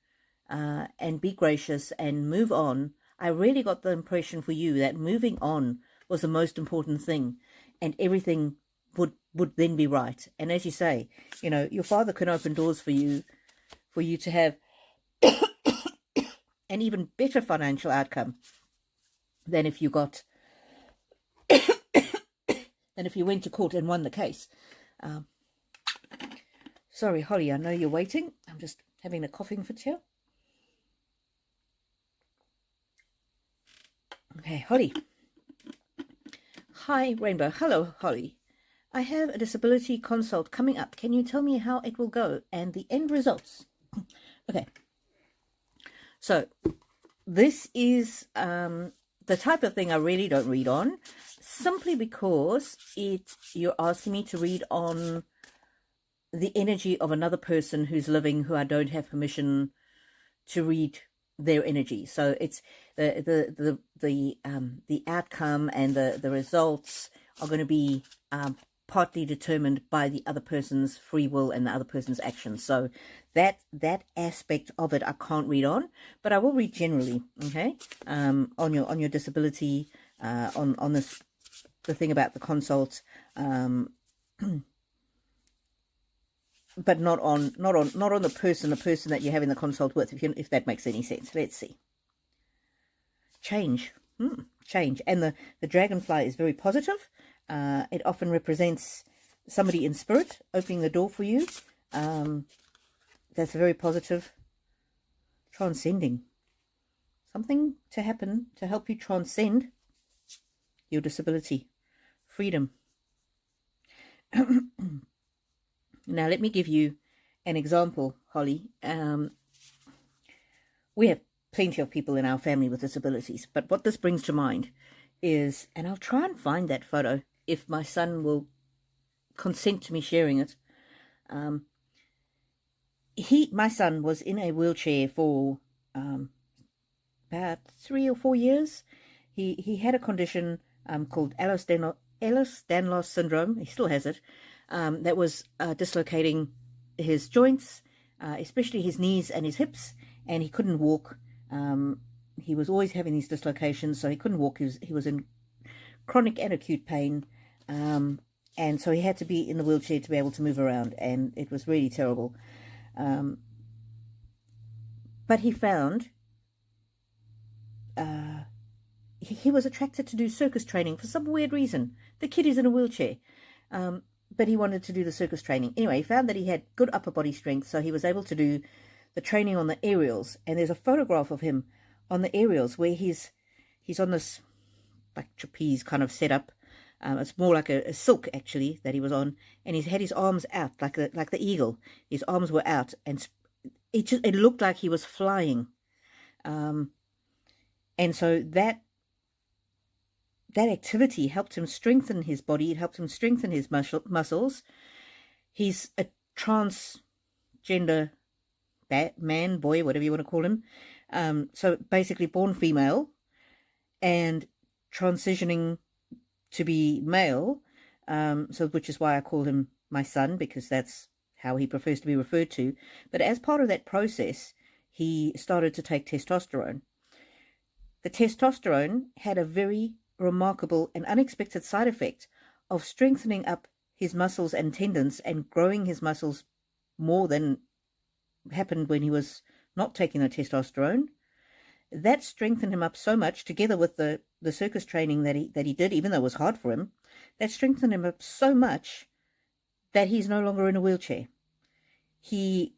and be gracious and move on, I really got the impression for you that moving on was the most important thing, and everything would then be right. And as you say, you know, your father can open doors for you to have an even better financial outcome than if you got than if you went to court and won the case. Sorry, Holly, I know you're waiting. I'm just having a coughing fit here. Okay, Holly. Hi, Rainbow. Hello, Holly. I have a disability consult coming up. Can you tell me how it will go and the end results? Okay. So, this is the type of thing I really don't read on, simply because you're asking me to read on the energy of another person who's living, who I don't have permission to read their energy. So it's the outcome and the results are going to be partly determined by the other person's free will and the other person's actions. So that aspect of it I can't read on, but I will read generally, okay, on your disability, on this, the thing about the consult, but not on the person that you're having the consult with, if that makes any sense. Let's see. Change. Change. And the dragonfly is very positive. It often represents somebody in spirit opening the door for you. That's very positive. Transcending. Something to happen to help you transcend your disability. Freedom. Now, let me give you an example, Holly. We have plenty of people in our family with disabilities, but what this brings to mind is, and I'll try and find that photo if my son will consent to me sharing it. My son was in a wheelchair for about 3 or 4 years. He had a condition called Ehlers-Danlos syndrome. He still has it. That was dislocating his joints, especially his knees and his hips, and he couldn't walk. He was always having these dislocations, so he couldn't walk. He was in chronic and acute pain, and so he had to be in the wheelchair to be able to move around, and it was really terrible. But he found he was attracted to do circus training for some weird reason. The kid is in a wheelchair. But he wanted to do the circus training. Anyway, he found that he had good upper body strength, so he was able to do the training on the aerials. And there's a photograph of him on the aerials where he's on this like trapeze kind of setup. It's more like a silk, actually, that he was on. And he's had his arms out like the eagle. His arms were out, and it looked like he was flying. And so that activity helped him strengthen his body. It helped him strengthen his muscles. He's a transgender man, boy, whatever you want to call him. So basically born female and transitioning to be male. So which is why I call him my son, because that's how he prefers to be referred to. But as part of that process, he started to take testosterone. The testosterone had a very remarkable and unexpected side effect of strengthening up his muscles and tendons and growing his muscles more than happened when he was not taking the testosterone. That strengthened him up so much, together with the circus training that he did, even though it was hard for him, that strengthened him up so much that he's no longer in a wheelchair. He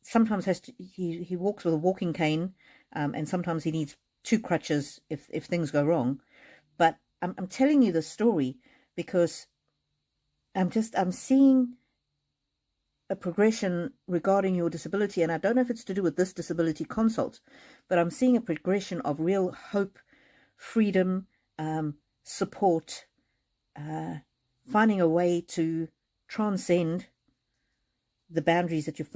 sometimes he walks with a walking cane, and sometimes he needs 2 crutches if things go wrong. But I'm telling you this story because I'm seeing a progression regarding your disability, and I don't know if it's to do with this disability consult, but I'm seeing a progression of real hope, freedom, support, finding a way to transcend the boundaries that you're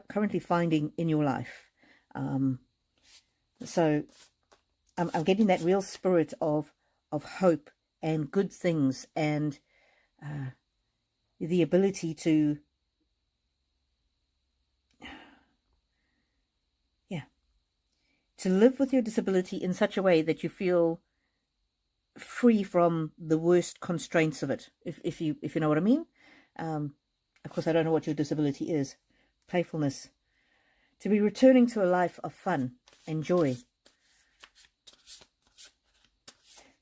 currently finding in your life. So I'm getting that real spirit of hope and good things, and the ability to live with your disability in such a way that you feel free from the worst constraints of it, if you know what I mean. Of course, I don't know what your disability is. Playfulness. To be returning to a life of fun and joy.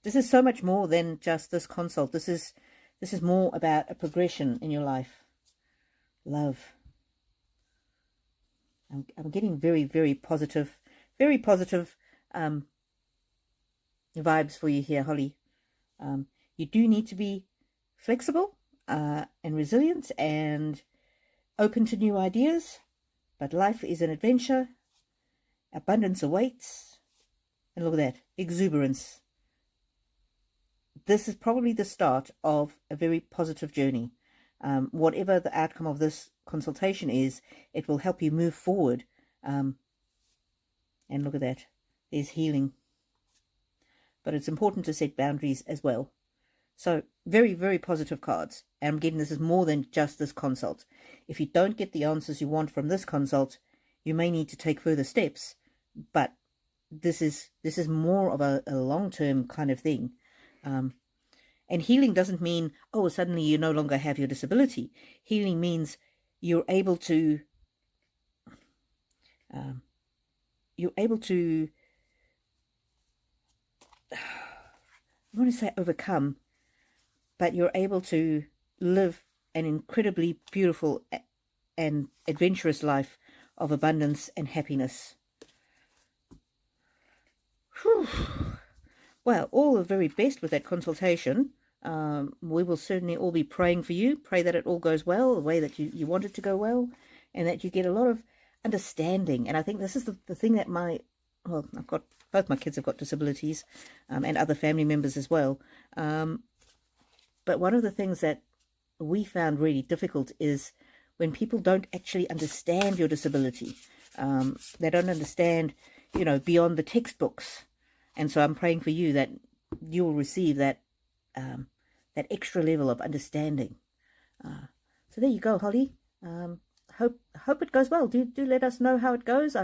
This is so much more than just this consult. This is more about a progression in your life. Love. I'm getting very, very positive vibes for you here, Holly. You do need to be flexible and resilient and open to new ideas, but life is an adventure. Abundance awaits. And look at that, exuberance. This is probably the start of a very positive journey. Whatever the outcome of this consultation is, it will help you move forward. And look at that, there's healing. But it's important to set boundaries as well. So very, very positive cards. And I'm getting this is more than just this consult. If you don't get the answers you want from this consult, you may need to take further steps. But this is more of a long-term kind of thing. And healing doesn't mean, oh, suddenly you no longer have your disability. Healing means you're able to I want to say overcome, but you're able to live an incredibly beautiful and adventurous life of abundance and happiness. Whew. Well, all the very best with that consultation. We will certainly all be praying for you. Pray that it all goes well, the way that you want it to go well, and that you get a lot of understanding. And I think this is the thing that I've got, both my kids have got disabilities, and other family members as well. But one of the things that we found really difficult is when people don't actually understand your disability. They don't understand, beyond the textbooks. And so I'm praying for you that you will receive that extra level of understanding. So there you go, Holly. Hope it goes well. Do let us know how it goes.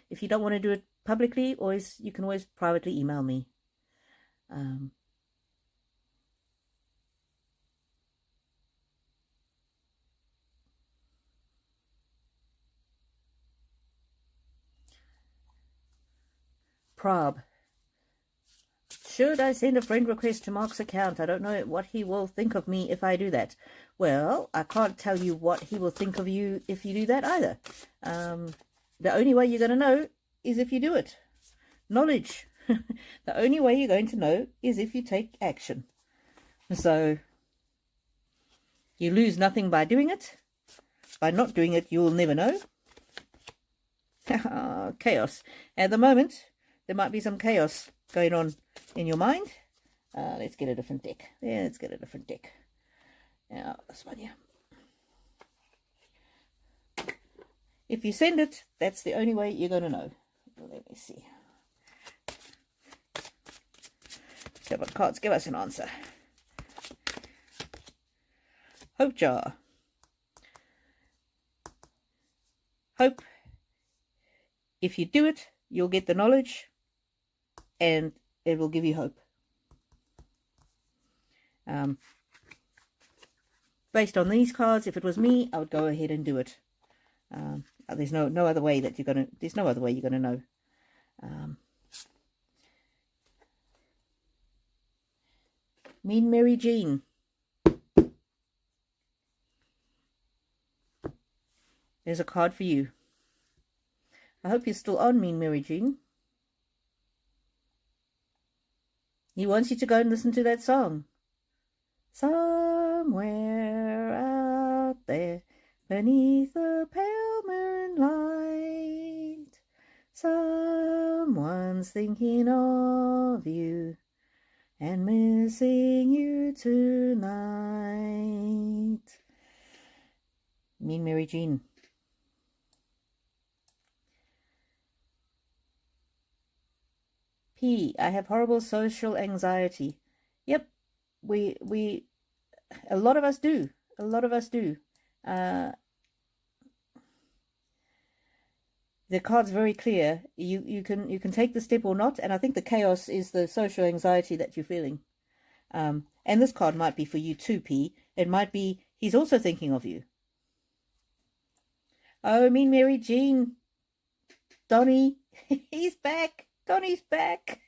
If you don't want to do it publicly, you can always privately email me. Prob. Should I send a friend request to Mark's account? I don't know what he will think of me if I do that. Well, I can't tell you what he will think of you if you do that either. The only way you're going to know is if you do it. Knowledge. The only way you're going to know is if you take action. So, you lose nothing by doing it. By not doing it, you'll never know. Chaos. At the moment, there might be some chaos going on in your mind. Let's get a different deck. Yeah, let's get a different deck. Now, this one here. If you send it, that's the only way you're going to know. Let me see. Come on, cards, give us an answer. Hope jar. Hope. If you do it, you'll get the knowledge, and it will give you hope. Based on these cards, if it was me, I would go ahead and do it. There's no other way that you're gonna. There's no other way you're gonna know. Mean Mary Jean. There's a card for you. I hope you're still on, Mean Mary Jean. He wants you to go and listen to that song. Somewhere out there. beneath the pale moonlight. Someone's thinking of you and missing you tonight. Mean Mary Jean. P. I have horrible social anxiety. Yep, we a lot of us do. A lot of us do. The card's very clear. You can take the step or not, and I think the chaos is the social anxiety that you're feeling. And this card might be for you too, P. It might be he's also thinking of you. Oh, Mean Mary Jean. Donnie, he's back. Donnie's back.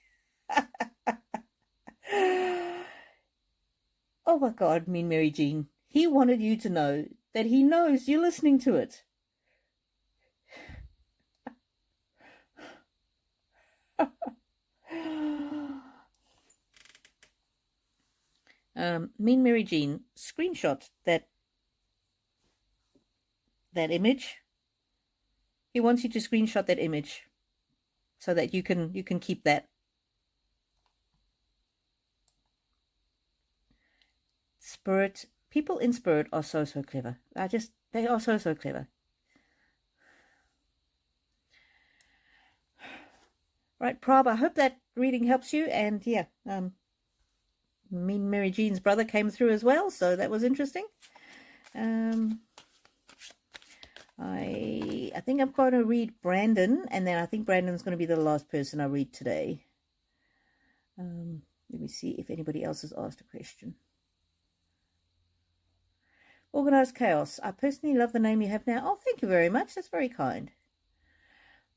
Oh my God, Mean Mary Jean. He wanted you to know that he knows you're listening to it. Mean Mary Jean, screenshot that image. He wants you to screenshot that image so that you can keep that. Spirit, people in spirit are so clever. They are so clever. Right, Prab, I hope that reading helps you. And yeah, Mean Mary Jean's brother came through as well, so that was interesting. I think I'm going to read Brandon, and then I think Brandon's going to be the last person I read today. Let me see if anybody else has asked a question. Organized Chaos. I personally love the name you have now. Oh, thank you very much. That's very kind.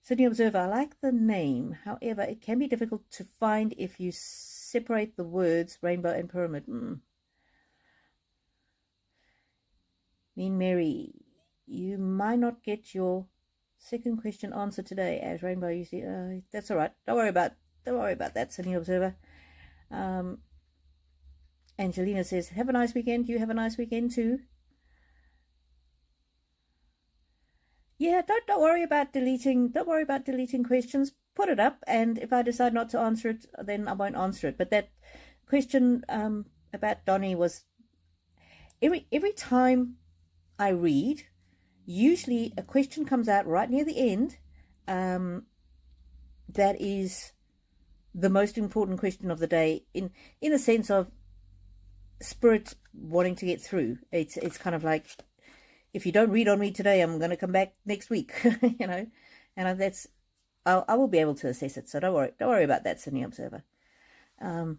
Sydney Observer. I like the name. However, it can be difficult to find if you separate the words rainbow and pyramid. Mean Mary. You might not get your second question answered today as rainbow. You see, that's all right. Don't worry about that, Sydney Observer. Angelina says, "Have a nice weekend." You have a nice weekend too. Yeah, don't worry about deleting. Don't worry about deleting questions. Put it up, and if I decide not to answer it, then I won't answer it. But that question about Donnie was every time I read. Usually a question comes out right near the end that is the most important question of the day in the sense of spirit wanting to get through. It's kind of like, if you don't read on me today, I'm going to come back next week, you know, and I will be able to assess it. So don't worry about that, Sydney Observer. And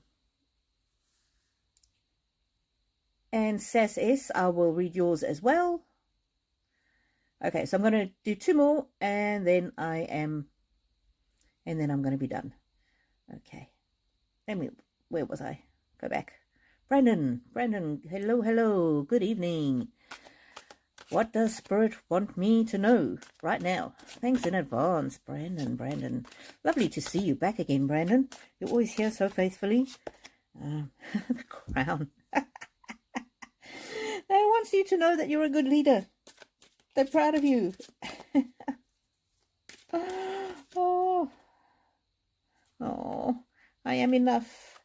Sass S, I will read yours as well. Okay, so I'm going to do two more, and then I'm going to be done. Okay. Where was I? Go back. Brandon, hello, good evening. What does Spirit want me to know right now? Thanks in advance, Brandon. Lovely to see you back again, Brandon. You're always here so faithfully. The crown. They want you to know that you're a good leader. They're proud of you. Oh, I am enough.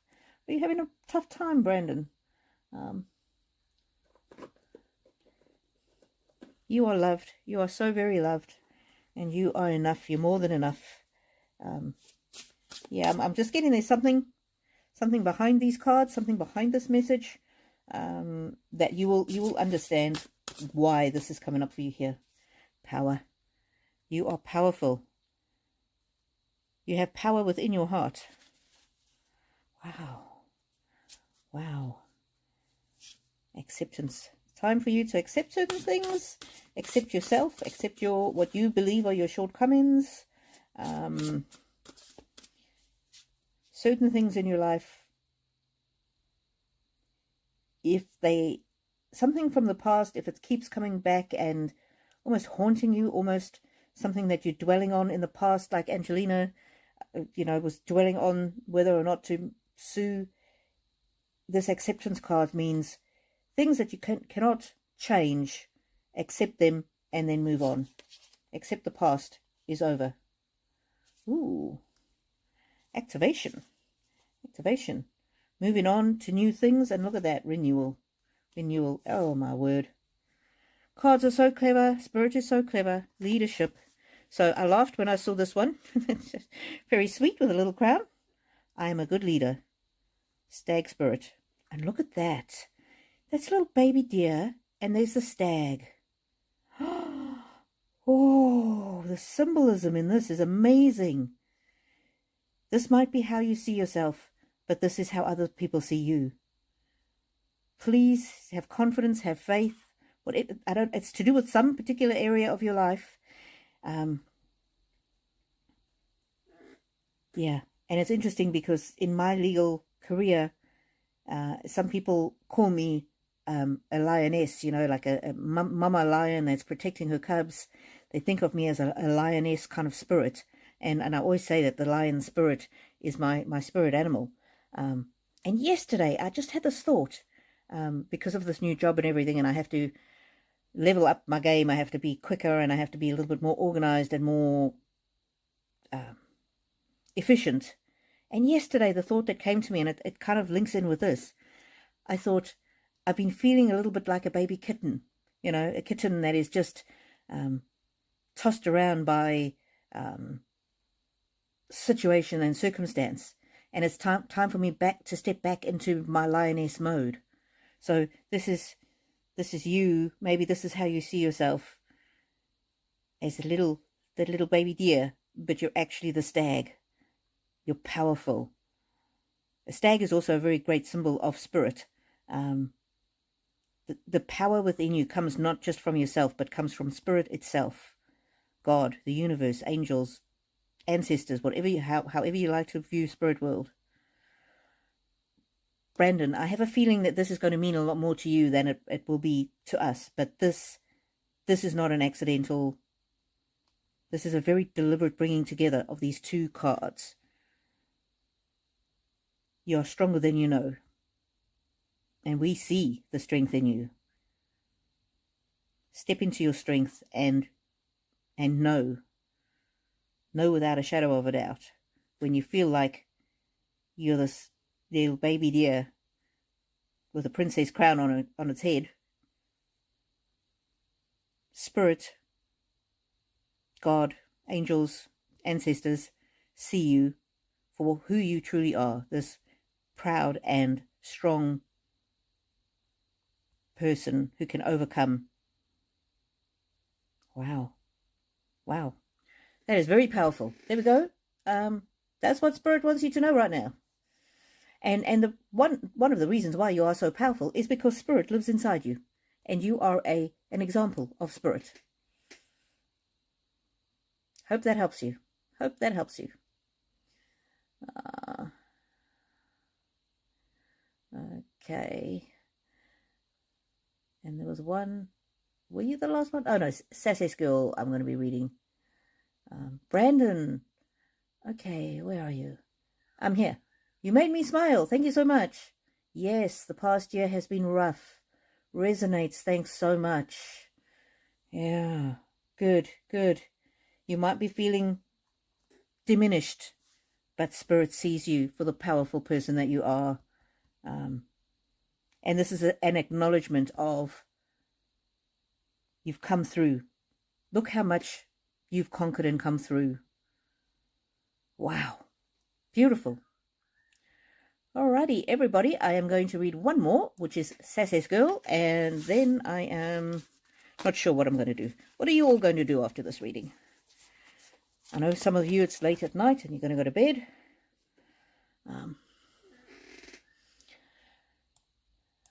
Are you having a tough time, Brandon? You are loved. You are so very loved. And you are enough. You're more than enough. Yeah, I'm just getting there's something behind these cards, something behind this message, that you will understand why this is coming up for you here. Power. You are powerful. You have power within your heart. Wow. Acceptance. Time for you to accept certain things, accept yourself, accept what you believe are your shortcomings. Certain things in your life, if something from the past, if it keeps coming back and almost haunting you, almost something that you're dwelling on in the past, like Angelina, was dwelling on whether or not to sue. This acceptance card means things that you cannot change, accept them, and then move on. Accept the past is over. Ooh. Activation. Activation. Moving on to new things, and look at that. Renewal. Renewal. Oh, my word. Cards are so clever. Spirit is so clever. Leadership. So I laughed when I saw this one. Very sweet with a little crown. I am a good leader. Stag spirit. And look at that. That's a little baby deer, and there's the stag. Oh, the symbolism in this is amazing. This might be how you see yourself, but this is how other people see you. Please have confidence, have faith. It's to do with some particular area of your life. Yeah, and it's interesting because in my legal career, some people call me a lioness, you know, like a mama lion that's protecting her cubs. They think of me as a lioness kind of spirit. And I always say that the lion spirit is my spirit animal. And yesterday I just had this thought, because of this new job and everything, and I have to level up my game. I have to be quicker, and I have to be a little bit more organized and more efficient. And yesterday the thought that came to me, and it kind of links in with this, I thought, I've been feeling a little bit like a baby kitten, you know, a kitten that is just tossed around by situation and circumstance, and it's time for me to step back into my lioness mode. So this is you. Maybe this is how you see yourself, as the little baby deer, but you're actually the stag. You're powerful. A stag is also a very great symbol of spirit. The power within you comes not just from yourself, but comes from spirit itself. God, the universe, angels, ancestors, however you like to view spirit world. Brandon, I have a feeling that this is going to mean a lot more to you than it will be to us. But this is not an accidental. This is a very deliberate bringing together of these two cards. You are stronger than you know. And we see the strength in you. Step into your strength and know without a shadow of a doubt, when you feel like you're this little baby deer with a princess crown on its head, spirit, God, angels, ancestors see you for who you truly are, this proud and strong person who can overcome. Wow. That is very powerful. There we go. That's what Spirit wants you to know right now. And the one of the reasons why you are so powerful is because Spirit lives inside you, and you are an example of Spirit. Hope that helps you. Okay. And there was one. Were you the last one? Oh no, Sassy Girl. I'm going to be reading. Brandon. Okay, where are you? I'm here. You made me smile. Thank you so much. Yes, the past year has been rough. Resonates. Thanks so much. Yeah. Good. You might be feeling diminished, but Spirit sees you for the powerful person that you are. And this is an acknowledgement of you've come through. Look how much you've conquered and come through. Wow. Beautiful. Alrighty, everybody. I am going to read one more, which is Sass's Girl, and then I am not sure what I'm going to do. What are you all going to do after this reading? I know some of you it's late at night and you're going to go to bed.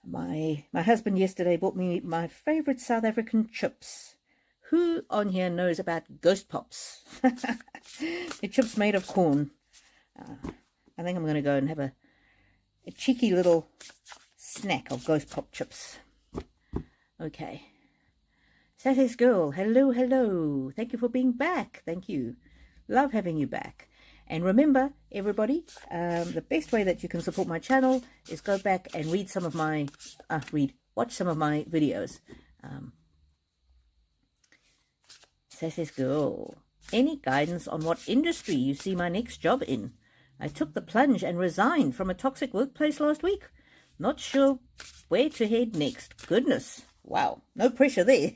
My husband yesterday bought me my favorite South African chips. Who on here knows about Ghost Pops? The chips made of corn. I think I'm going to go and have a cheeky little snack of Ghost Pop chips. Okay. Sassy's Girl, hello. Thank you for being back. Thank you. Love having you back. And remember, everybody, the best way that you can support my channel is go back and read some of my, watch some of my videos. Says girl. Any guidance on what industry you see my next job in? I took the plunge and resigned from a toxic workplace last week. Not sure where to head next. Goodness. Wow. No pressure there.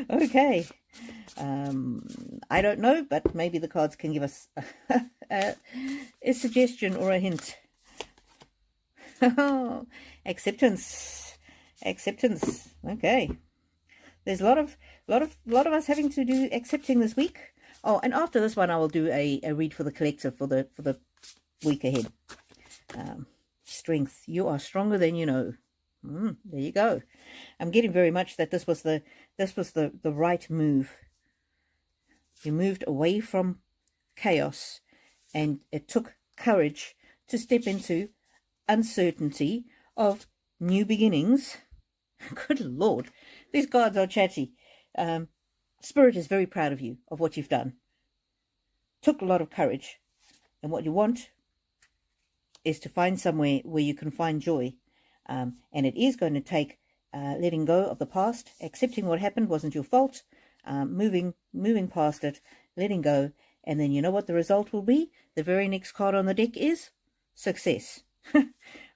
Okay. I don't know, but maybe the cards can give us a suggestion or a hint. Acceptance. Acceptance. Okay. There's a lot of us having to do accepting this week. Oh, and after this one, I will do a read for the collective for the week ahead. Strength. You are stronger than you know. There you go. I'm getting very much that this was the right move. You moved away from chaos, and it took courage to step into uncertainty of new beginnings. Good Lord, these cards are chatty. Spirit is very proud of you, of what you've done. Took a lot of courage, and what you want is to find somewhere where you can find joy. And it is going to take letting go of the past, accepting what happened wasn't your fault, moving past it, letting go, and then you know what the result will be? The very next card on the deck is success.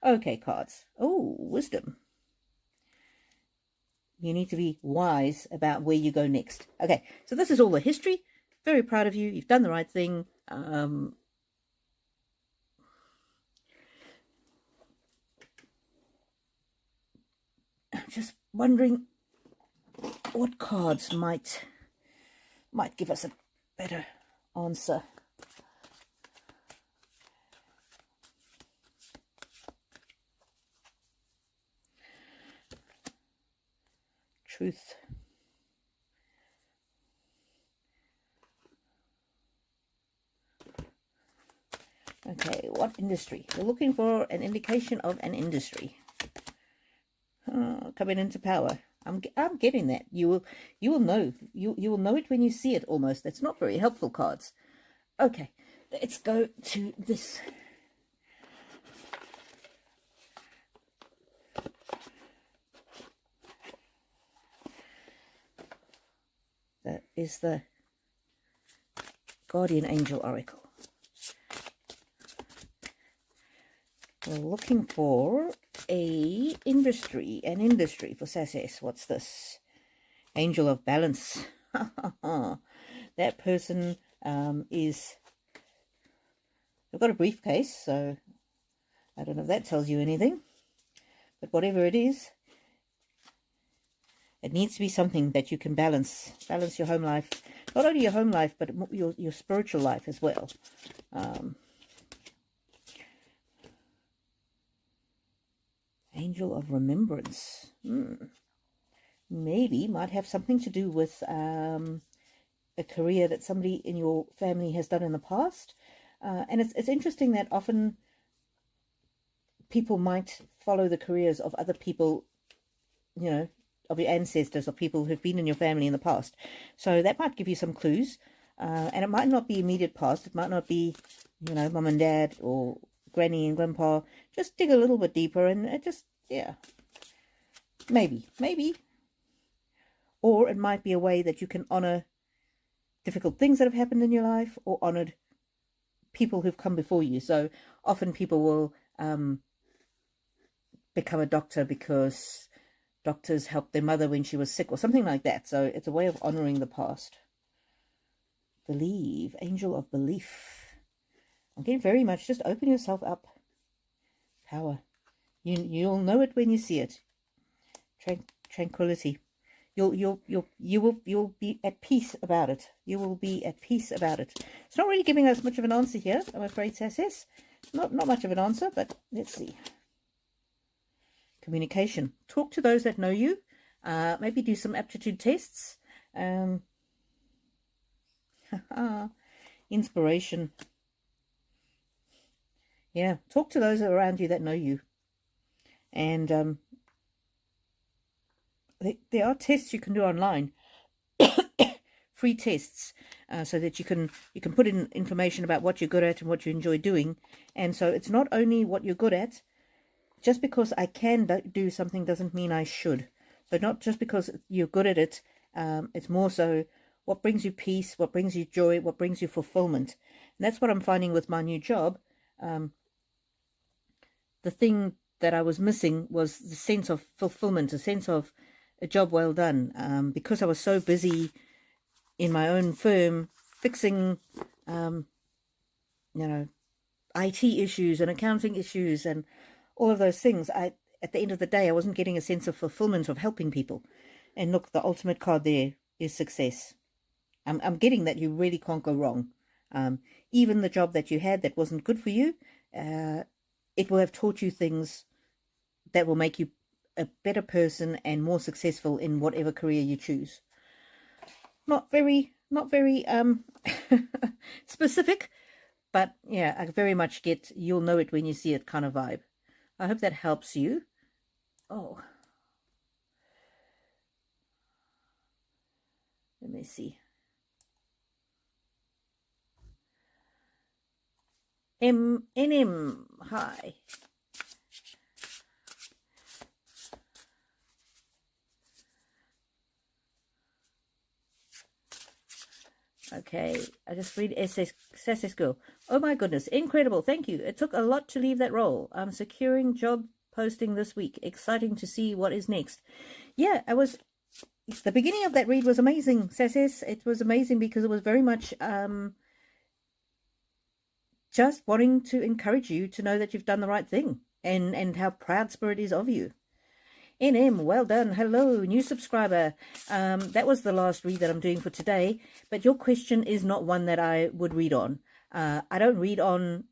Okay, cards. Oh, wisdom. You need to be wise about where you go next. Okay, so this is all the history. Very proud of you. You've done the right thing. I'm just wondering what cards might give us a better answer. Truth. Okay, what industry? We're looking for an indication of an industry. Coming into power. I'm getting that. You will know. You will know it when you see it almost. That's not very helpful, cards. Okay, let's go to this. That is the Guardian Angel Oracle. We're looking for an industry for success. What's this? Angel of Balance. That person is... They've got a briefcase, so I don't know if that tells you anything. But whatever it is, it needs to be something that you can balance. Balance your home life. Not only your home life, but your spiritual life as well. Angel of Remembrance. Maybe might have something to do with a career that somebody in your family has done in the past. And it's interesting that often people might follow the careers of other people, you know, of your ancestors or people who've been in your family in the past. So that might give you some clues. And it might not be immediate past. It might not be, you know, mum and dad or granny and grandpa. Just dig a little bit deeper and it just, yeah. Maybe. Or it might be a way that you can honor difficult things that have happened in your life or honored people who've come before you. So often people will become a doctor because doctors helped their mother when she was sick or something like that. So it's a way of honoring the past. Believe. Angel of Belief. Again, very much just open yourself up. Power. You'll know it when you see it. Tranquility. You'll be at peace about it. You will be at peace about it. It's not really giving us much of an answer here, I'm afraid, Sassess. Not much of an answer, but let's see. Communication. Talk to those that know you. Maybe do some aptitude tests. Inspiration. Yeah, talk to those around you that know you. And there are tests you can do online. Free tests. So that you can put in information about what you're good at and what you enjoy doing. And so it's not only what you're good at. Just because I can do something doesn't mean I should. So not just because you're good at it It's more so what brings you peace, what brings you joy, what brings you fulfillment. And that's what I'm finding with my new job. The thing that I was missing was the sense of fulfillment, a sense of a job well done. Because I was so busy in my own firm fixing, IT issues and accounting issues and all of those things, at the end of the day, I wasn't getting a sense of fulfillment of helping people. And look, the ultimate card there is success. I'm getting that you really can't go wrong. Even the job that you had that wasn't good for you, it will have taught you things that will make you a better person and more successful in whatever career you choose. Not very specific, but yeah, I very much get you'll know it when you see it kind of vibe. I hope that helps you. Oh, let me see. NM, hi. Okay, I just read SS Girl. Oh my goodness, incredible, thank you. It took a lot to leave that role. I'm securing job posting this week. Exciting to see what is next. Yeah, the beginning of that read was amazing, SS. It was amazing because it was very much just wanting to encourage you to know that you've done the right thing and how proud Spirit is of you. NM, well done. Hello, new subscriber. That was the last read that I'm doing for today, but your question is not one that I would read on. I don't read on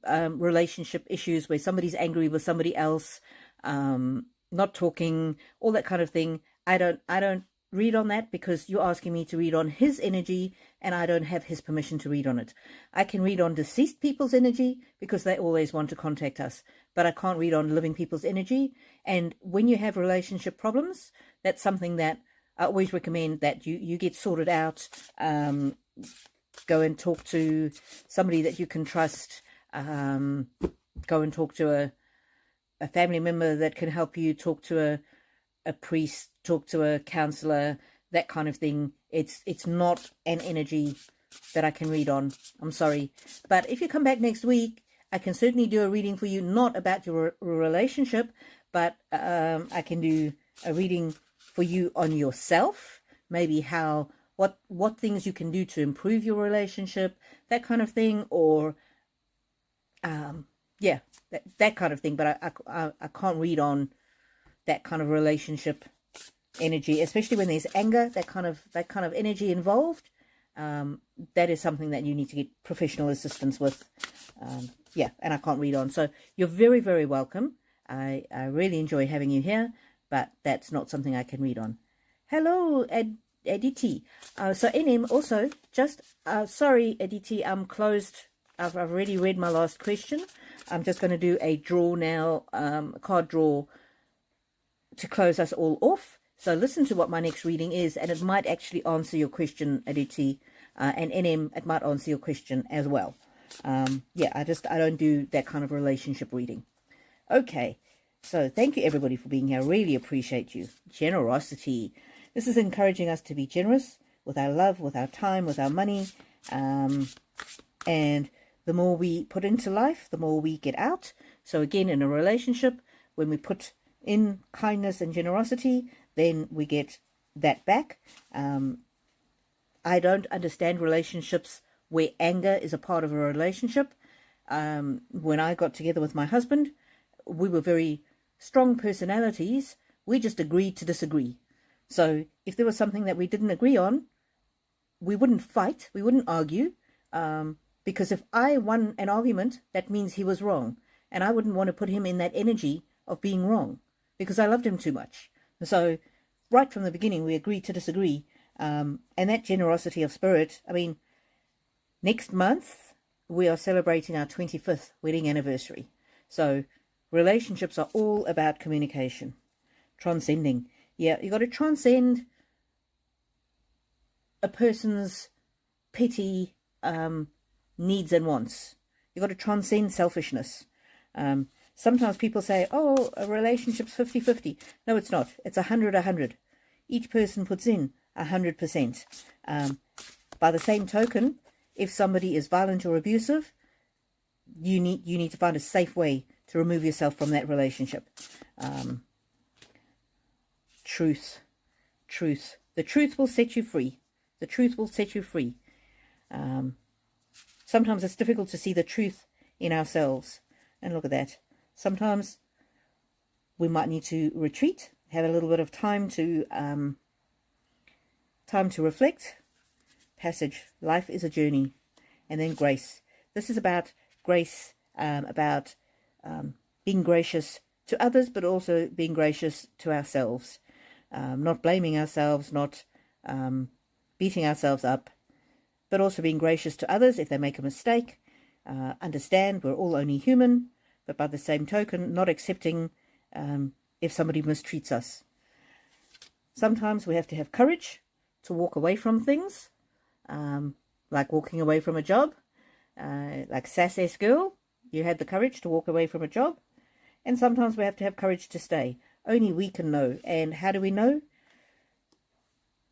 relationship issues where somebody's angry with somebody else, not talking, all that kind of thing. I don't read on that because you're asking me to read on his energy and I don't have his permission to read on it. I can read on deceased people's energy because they always want to contact us, but I can't read on living people's energy. And when you have relationship problems, that's something that I always recommend that you get sorted out. Go and talk to somebody that you can trust. Go and talk to a family member that can help you, talk to a priest, talk to a counselor, that kind of thing. It's not an energy that I can read on. I'm sorry. But if you come back next week, I can certainly do a reading for you, not about your relationship, but I can do a reading for you on yourself, maybe what things you can do to improve your relationship, that kind of thing, or yeah, that kind of thing. But I can't read on that kind of relationship energy, especially when there's anger, that kind of energy involved. That is something that you need to get professional assistance with. Yeah, and I can't read on. So you're very, very welcome. I really enjoy having you here, but that's not something I can read on. Hello, Aditi. So NM also, just, sorry, Aditi, I'm closed. I've already read my last question. I'm just going to do a draw now, a card draw to close us all off. So listen to what my next reading is, and it might actually answer your question, Aditi, and NM, it might answer your question as well. Yeah, I don't do that kind of relationship reading. Okay, so thank you everybody for being here. Really appreciate you. Generosity. This is encouraging us to be generous with our love, with our time, with our money. And the more we put into life, the more we get out. So again, in a relationship, when we put in kindness and generosity, then we get that back. I don't understand relationships where anger is a part of a relationship. When I got together with my husband, we were very strong personalities. We just agreed to disagree. So if there was something that we didn't agree on, we wouldn't fight, we wouldn't argue, because if I won an argument, that means he was wrong. And I wouldn't want to put him in that energy of being wrong because I loved him too much. So right from the beginning, we agreed to disagree. And that generosity of spirit, I mean, next month, we are celebrating our 25th wedding anniversary. So relationships are all about communication, transcending. Yeah, you got to transcend a person's petty needs and wants. You got to transcend selfishness. Sometimes people say, oh, a relationship's 50-50. No, it's not. It's 100-100. each person puts in 100%. By the same token, if somebody is violent or abusive, you need to find a safe way to remove yourself from that relationship. Truth. The truth will set you free. The truth will set you free. Sometimes it's difficult to see the truth in ourselves. And look at that. Sometimes we might need to retreat, have a little bit of time to reflect. Passage. Life is a journey. And then grace. This is about grace, about being gracious to others, but also being gracious to ourselves. Not blaming ourselves, not beating ourselves up, but also being gracious to others if they make a mistake. Understand we're all only human, but by the same token, not accepting if somebody mistreats us. Sometimes we have to have courage to walk away from things, like walking away from a job, like Sass girl, you had the courage to walk away from a job. And sometimes we have to have courage to stay. Only we can know. And how do we know?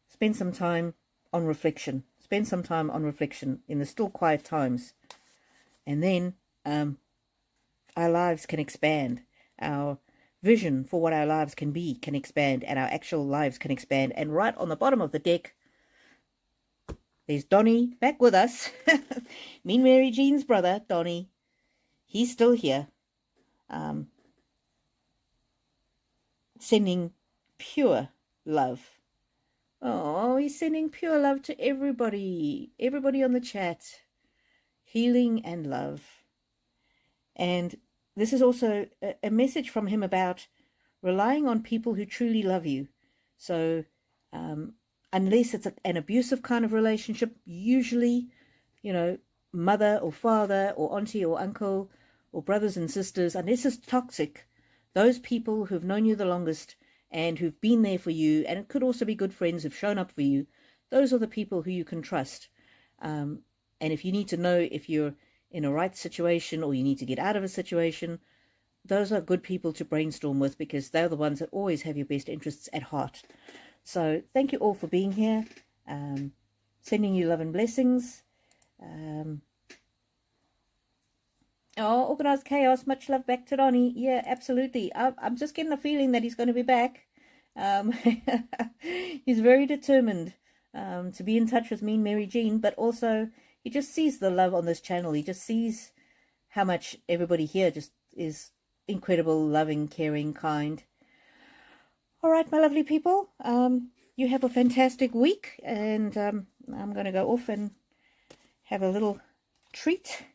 Spend some time on reflection. Spend some time on reflection in the still quiet times. And then our lives can expand. Our vision for what our lives can be can expand. And our actual lives can expand. And right on the bottom of the deck, there's Donnie back with us. Mean Mary Jean's brother, Donnie. He's still here. Sending pure love. Oh, he's sending pure love to everybody. Everybody on the chat. Healing and love. And this is also a message from him about relying on people who truly love you. So, unless it's an abusive kind of relationship, usually, you know, mother or father or auntie or uncle or brothers and sisters, unless it's toxic, those people who've known you the longest and who've been there for you, and it could also be good friends who've shown up for you, those are the people who you can trust. And if you need to know if you're in a right situation or you need to get out of a situation, those are good people to brainstorm with, because they're the ones that always have your best interests at heart. So thank you all for being here. Sending you love and blessings. Organized chaos. Much love back to Donnie. Yeah, absolutely. I'm just getting the feeling that he's going to be back. He's very determined to be in touch with Mean Mary Jean, but also he just sees the love on this channel. He just sees how much everybody here just is incredible, loving, caring, kind. All right, my lovely people. You have a fantastic week, and I'm going to go off and have a little treat.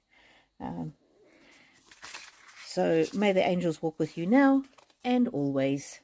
So may the angels walk with you now and always.